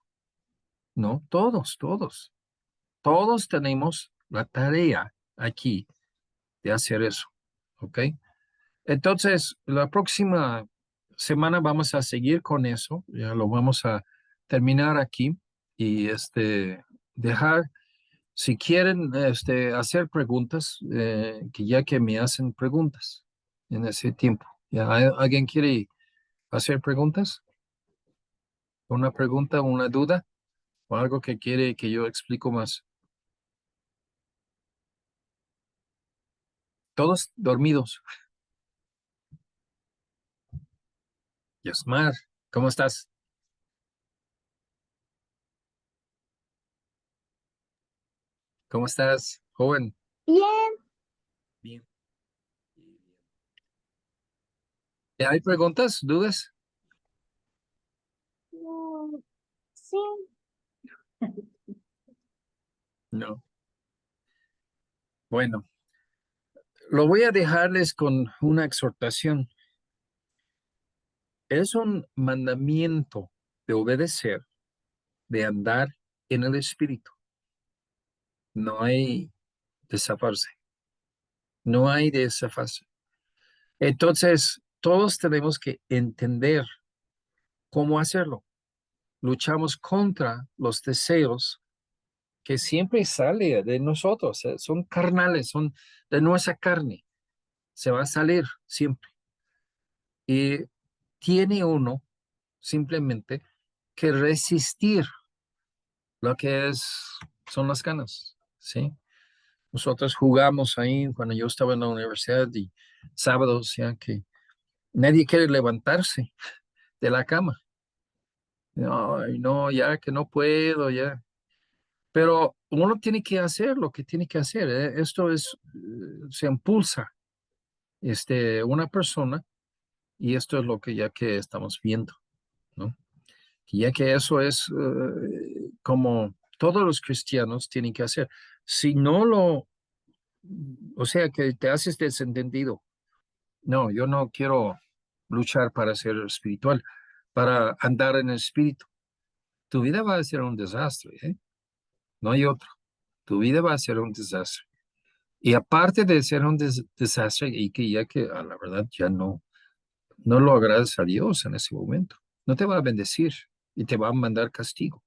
No, todos tenemos la tarea aquí de hacer eso. ¿Ok? Entonces, la próxima semana vamos a seguir con eso. Ya lo vamos a terminar aquí y dejar, si quieren hacer preguntas, que ya que me hacen preguntas en ese tiempo. ¿Ya alguien quiere hacer preguntas? ¿Una pregunta, una duda o algo que quiere que yo explico más? Todos dormidos. Yasmar, ¿cómo estás? ¿Cómo estás, joven? Bien, Bien. ¿Hay preguntas, dudas? sí, No. Bueno, lo voy a dejarles con una exhortación. Es un mandamiento de obedecer, de andar en el Espíritu. No hay de zafarse, no hay de zafarse. Entonces, todos tenemos que entender cómo hacerlo. Luchamos contra los deseos que siempre salen de nosotros, son carnales, son de nuestra carne, se va a salir siempre. Y tiene uno simplemente que resistir lo que son las ganas, ¿sí? Nosotros jugamos ahí cuando yo estaba en la universidad y sábados ya que nadie quiere levantarse de la cama. No, no, ya que no puedo, ya. Pero uno tiene que hacer lo que tiene que hacer. Esto se impulsa una persona y esto es lo que ya que estamos viendo, ¿no? Y ya que eso es como todos los cristianos tienen que hacer. Si no o sea, que te haces desentendido. No, yo no quiero luchar para ser espiritual, para andar en el espíritu. Tu vida va a ser un desastre, ¿eh? No hay otro. Tu vida va a ser un desastre. Y aparte de ser un desastre, y que ya que a la verdad ya no lo agradas a Dios en ese momento, no te va a bendecir y te va a mandar castigo.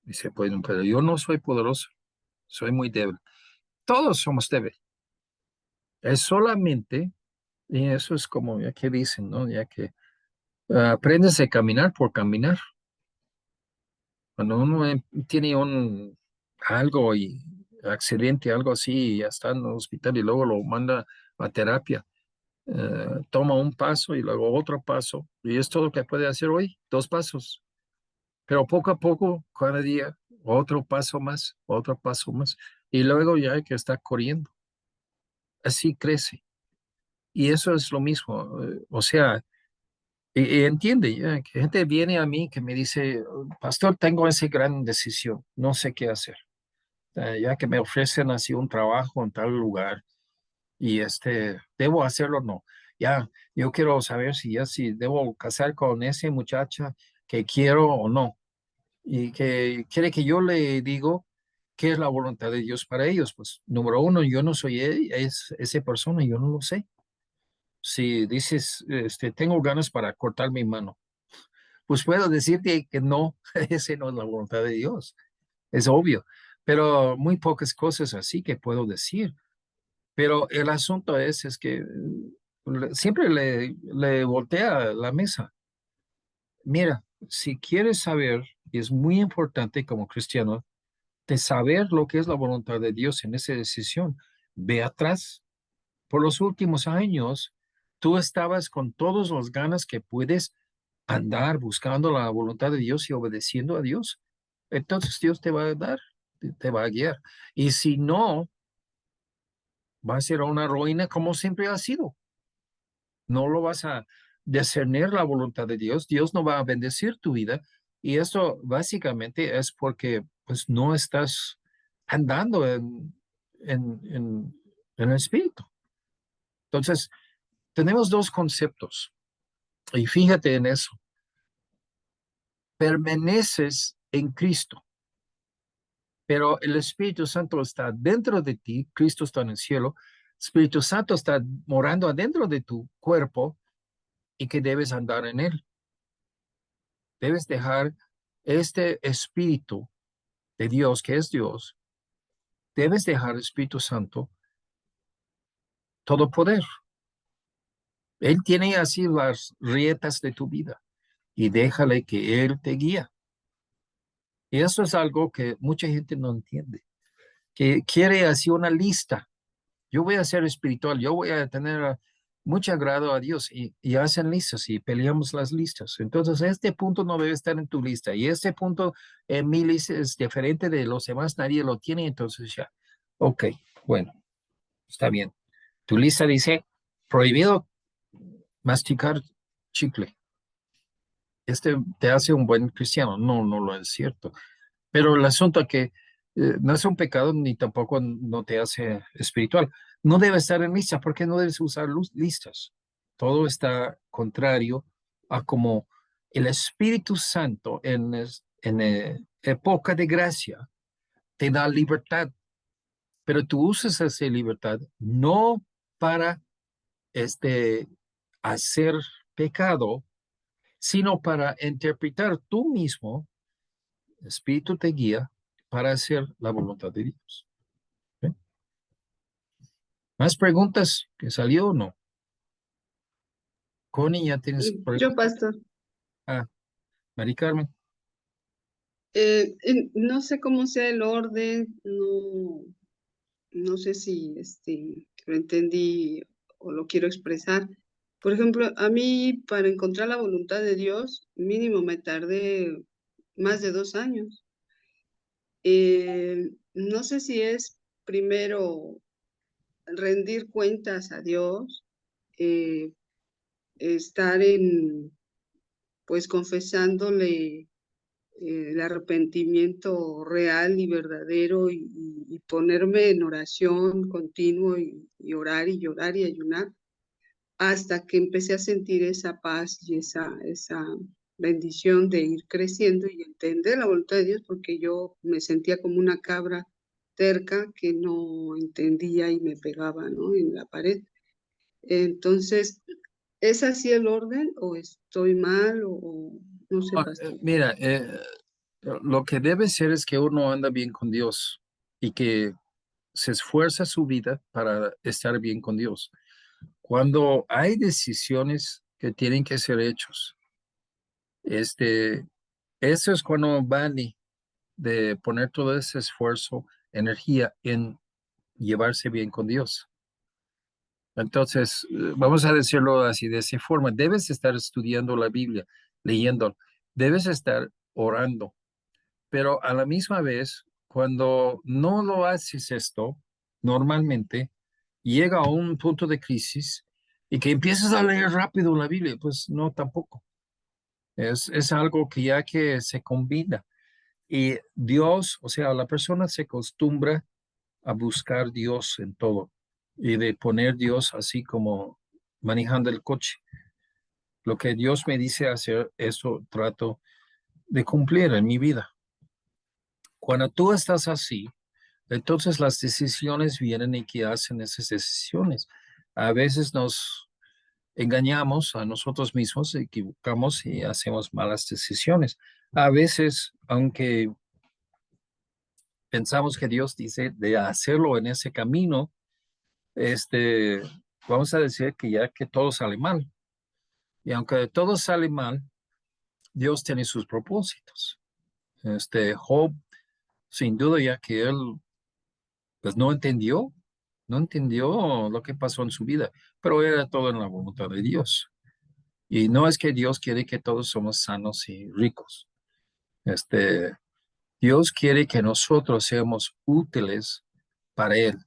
Dice, bueno, pero yo no soy poderoso, soy muy débil. Todos somos débiles. Es solamente, y eso es como ya que dicen, ¿no? Ya que aprendes a caminar por caminar. Cuando uno tiene algo y accidente, algo así, y ya está en el hospital y luego lo manda a terapia, toma un paso y luego otro paso, y es todo lo que puede hacer hoy, dos pasos. Pero poco a poco, cada día, otro paso más, y luego ya hay que estar corriendo. Así crece. Y eso es lo mismo. O sea, y entiende, ya, que gente viene a mí que me dice, pastor, tengo esa gran decisión, no sé qué hacer. Ya que me ofrecen así un trabajo en tal lugar y ¿debo hacerlo o no? Ya, yo quiero saber si debo casar con esa muchacha que quiero o no. Y que quiere que yo le digo qué es la voluntad de Dios para ellos. Pues, número uno, yo no soy esa persona, yo no lo sé. Si dices, tengo ganas para cortar mi mano, pues puedo decirte que no, esa no es la voluntad de Dios, es obvio, pero muy pocas cosas así que puedo decir. Pero el asunto es que siempre le voltea la mesa. Mira, si quieres saber, y es muy importante como cristiano, de saber lo que es la voluntad de Dios en esa decisión, ve atrás. Por los últimos años, tú estabas con todas las ganas que puedes andar buscando la voluntad de Dios y obedeciendo a Dios. Entonces Dios te va a dar, te va a guiar. Y si no, va a ser una ruina como siempre ha sido. No lo vas a discernir la voluntad de Dios. Dios no va a bendecir tu vida. Y esto básicamente es porque pues no estás andando en el espíritu. Entonces, tenemos dos conceptos y fíjate en eso. Permaneces en Cristo, pero el Espíritu Santo está dentro de ti, Cristo está en el cielo, Espíritu Santo está morando adentro de tu cuerpo y que debes andar en él. Debes dejar este Espíritu de Dios, que es Dios, debes dejar el Espíritu Santo todo poder. Él tiene así las rietas de tu vida y déjale que Él te guíe. Y eso es algo que mucha gente no entiende, que quiere así una lista. Yo voy a ser espiritual, yo voy a tener mucho agrado a Dios y hacen listas y peleamos las listas. Entonces, este punto no debe estar en tu lista y este punto en mi lista es diferente de los demás, nadie lo tiene, entonces ya. Ok, bueno, está bien. Tu lista dice prohibido masticar chicle. Este te hace un buen cristiano. No, no lo es cierto. Pero el asunto es que no es un pecado ni tampoco no te hace espiritual. No debe estar en lista porque no debes usar listas. Todo está contrario a como el Espíritu Santo en época de gracia te da libertad, pero tú usas esa libertad no para este, hacer pecado, sino para interpretar tú mismo. El Espíritu te guía para hacer la voluntad de Dios. ¿Sí? ¿Más preguntas que salió o no? Connie, ¿ya tienes Yo, preguntas? pastor, Ah, Mari Carmen. no sé cómo sea el orden, no sé si lo entendí o lo quiero expresar. Por ejemplo, a mí para encontrar la voluntad de Dios, mínimo me tardé más de 2 años. No sé si es primero rendir cuentas a Dios, eh, estar pues confesándole el arrepentimiento real y verdadero y ponerme en oración continuo y orar y llorar y ayunar hasta que empecé a sentir esa paz y esa bendición de ir creciendo y entender la voluntad de Dios, porque yo me sentía como una cabra terca que no entendía y me pegaba, ¿no?, en la pared. Entonces, ¿es así el orden o estoy mal o no sé, pastor? Mira, lo que debe ser es que uno anda bien con Dios y que se esfuerza su vida para estar bien con Dios. Cuando hay decisiones que tienen que ser hechos, este, eso es cuando vale de poner todo ese esfuerzo, energía en llevarse bien con Dios. Entonces, vamos a decirlo así, de esa forma, debes estar estudiando la Biblia, leyendo, debes estar orando, pero a la misma vez, cuando no lo haces esto, normalmente llega a un punto de crisis y que empiezas a leer rápido la Biblia, pues no, tampoco. Es algo que ya que se combina. Y Dios, o sea, la persona se acostumbra a buscar Dios en todo y de poner Dios así como manejando el coche. Lo que Dios me dice hacer, eso trato de cumplir en mi vida. Cuando tú estás así, entonces las decisiones vienen y que hacen esas decisiones. A veces nos engañamos a nosotros mismos, equivocamos y hacemos malas decisiones. A veces, aunque pensamos que Dios dice de hacerlo en ese camino, este, vamos a decir que ya que todo sale mal. Y aunque todo sale mal, Dios tiene sus propósitos. Job, sin duda, ya que él pues no entendió lo que pasó en su vida, pero era todo en la voluntad de Dios. Y no es que Dios quiere que todos somos sanos y ricos. Dios quiere que nosotros seamos útiles para Él,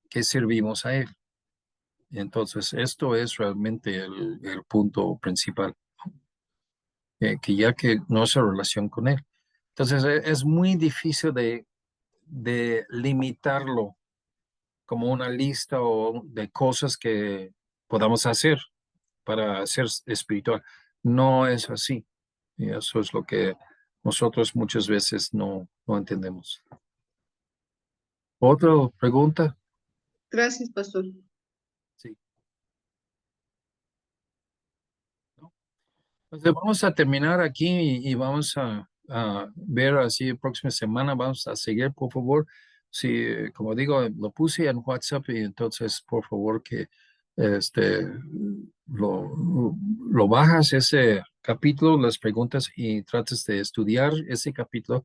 que servimos a Él. Entonces, esto es realmente el punto principal, que ya que nuestra relación con Él. Entonces, es muy difícil de limitarlo como una lista o de cosas que podamos hacer para ser espiritual. No es así. Y eso es lo que nosotros muchas veces no entendemos. ¿Otra pregunta? Gracias, pastor. Sí. ¿No? Entonces vamos a terminar aquí y vamos a ver así próxima semana. Vamos a seguir, por favor. Si, como digo, lo puse en WhatsApp y entonces, por favor, que este, lo, lo bajas ese capítulo, las preguntas y trates de estudiar ese capítulo.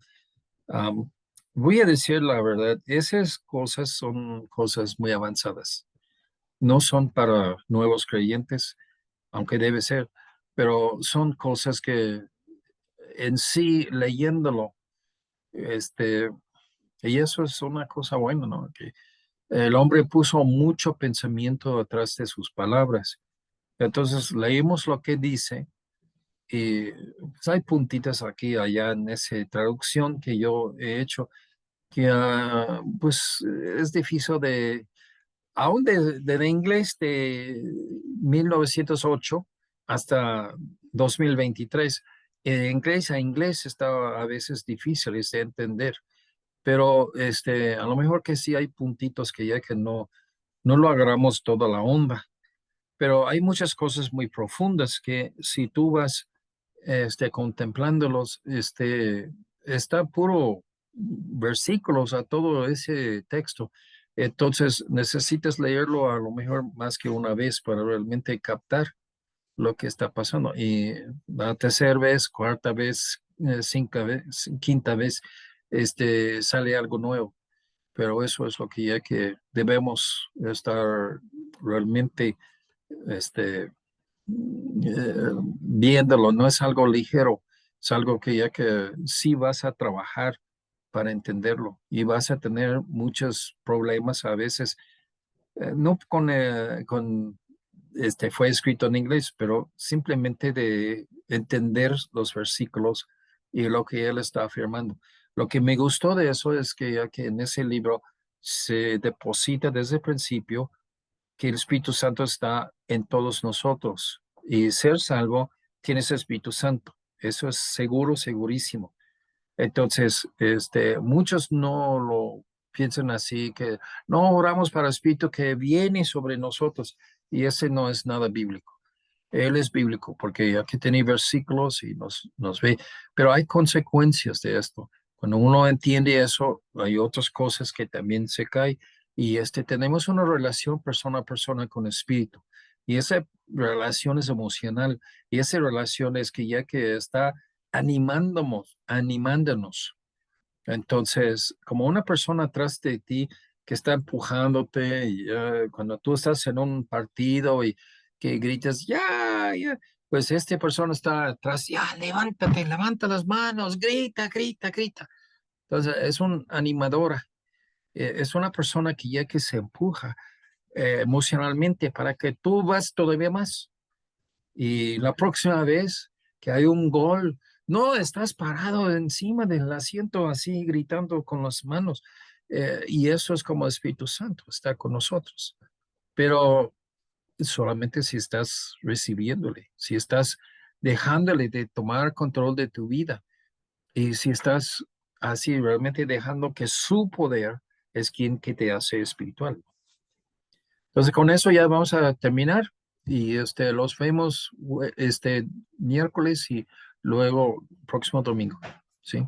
Am, Voy a decir la verdad, esas cosas son cosas muy avanzadas. No son para nuevos creyentes, aunque debe ser, pero son cosas que en sí, leyéndolo, este, y eso es una cosa buena, ¿no? Que el hombre puso mucho pensamiento atrás de sus palabras. Entonces, leímos lo que dice y pues, hay puntitas aquí y allá en esa traducción que yo he hecho que pues es difícil aún de inglés de 1908 hasta 2023, inglés a inglés está a veces difícil de entender, pero a lo mejor que sí hay puntitos que ya que no lo agarramos toda la onda, pero hay muchas cosas muy profundas que si tú vas contemplándolos, está puro versículos a todo ese texto. Entonces necesitas leerlo a lo mejor más que una vez para realmente captar lo que está pasando. Y la tercera vez, cuarta vez, quinta vez, sale algo nuevo. Pero eso es lo que ya que debemos estar realmente viéndolo, no es algo ligero, es algo que ya que sí vas a trabajar para entenderlo y vas a tener muchos problemas a veces, no con fue escrito en inglés, pero simplemente de entender los versículos y lo que él está afirmando. Lo que me gustó de eso es que ya que en ese libro se deposita desde el principio que el Espíritu Santo está en todos nosotros y ser salvo tienes el Espíritu Santo. Eso es seguro, segurísimo. Entonces, muchos no lo piensan así, que no oramos para el Espíritu que viene sobre nosotros y ese no es nada bíblico. Él es bíblico porque aquí tiene versículos y nos ve, pero hay consecuencias de esto. Cuando uno entiende eso, hay otras cosas que también se caen y tenemos una relación persona a persona con el Espíritu y esa relación es emocional y esa relación es que ya que está animándonos. Entonces, como una persona atrás de ti que está empujándote, y, cuando tú estás en un partido y que gritas, ya, ya, pues esta persona está atrás, ya, levántate, levanta las manos, grita, grita, grita. Entonces, es un animadora, es una persona que ya que se empuja emocionalmente para que tú vas todavía más. Y la próxima vez que hay un gol, no estás parado encima del asiento así gritando con las manos. Y eso es como el Espíritu Santo, está con nosotros. Pero solamente si estás recibiéndole, si estás dejándole de tomar control de tu vida y si estás así realmente dejando que su poder es quien que te hace espiritual. Entonces, con eso ya vamos a terminar y los vemos miércoles y luego próximo domingo. ¿Sí?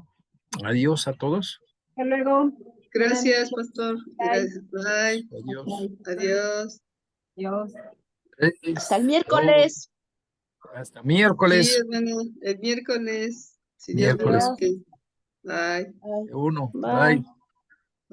Adiós a todos. Hasta luego. Gracias, pastor. Bye. Gracias. Bye. Adiós. Bye. Adiós. Hasta el miércoles. Hasta Sí, miércoles. hermano, el miércoles, si Dios Miércoles. mediante. Bye. Bye. Uno. Bye. Bye.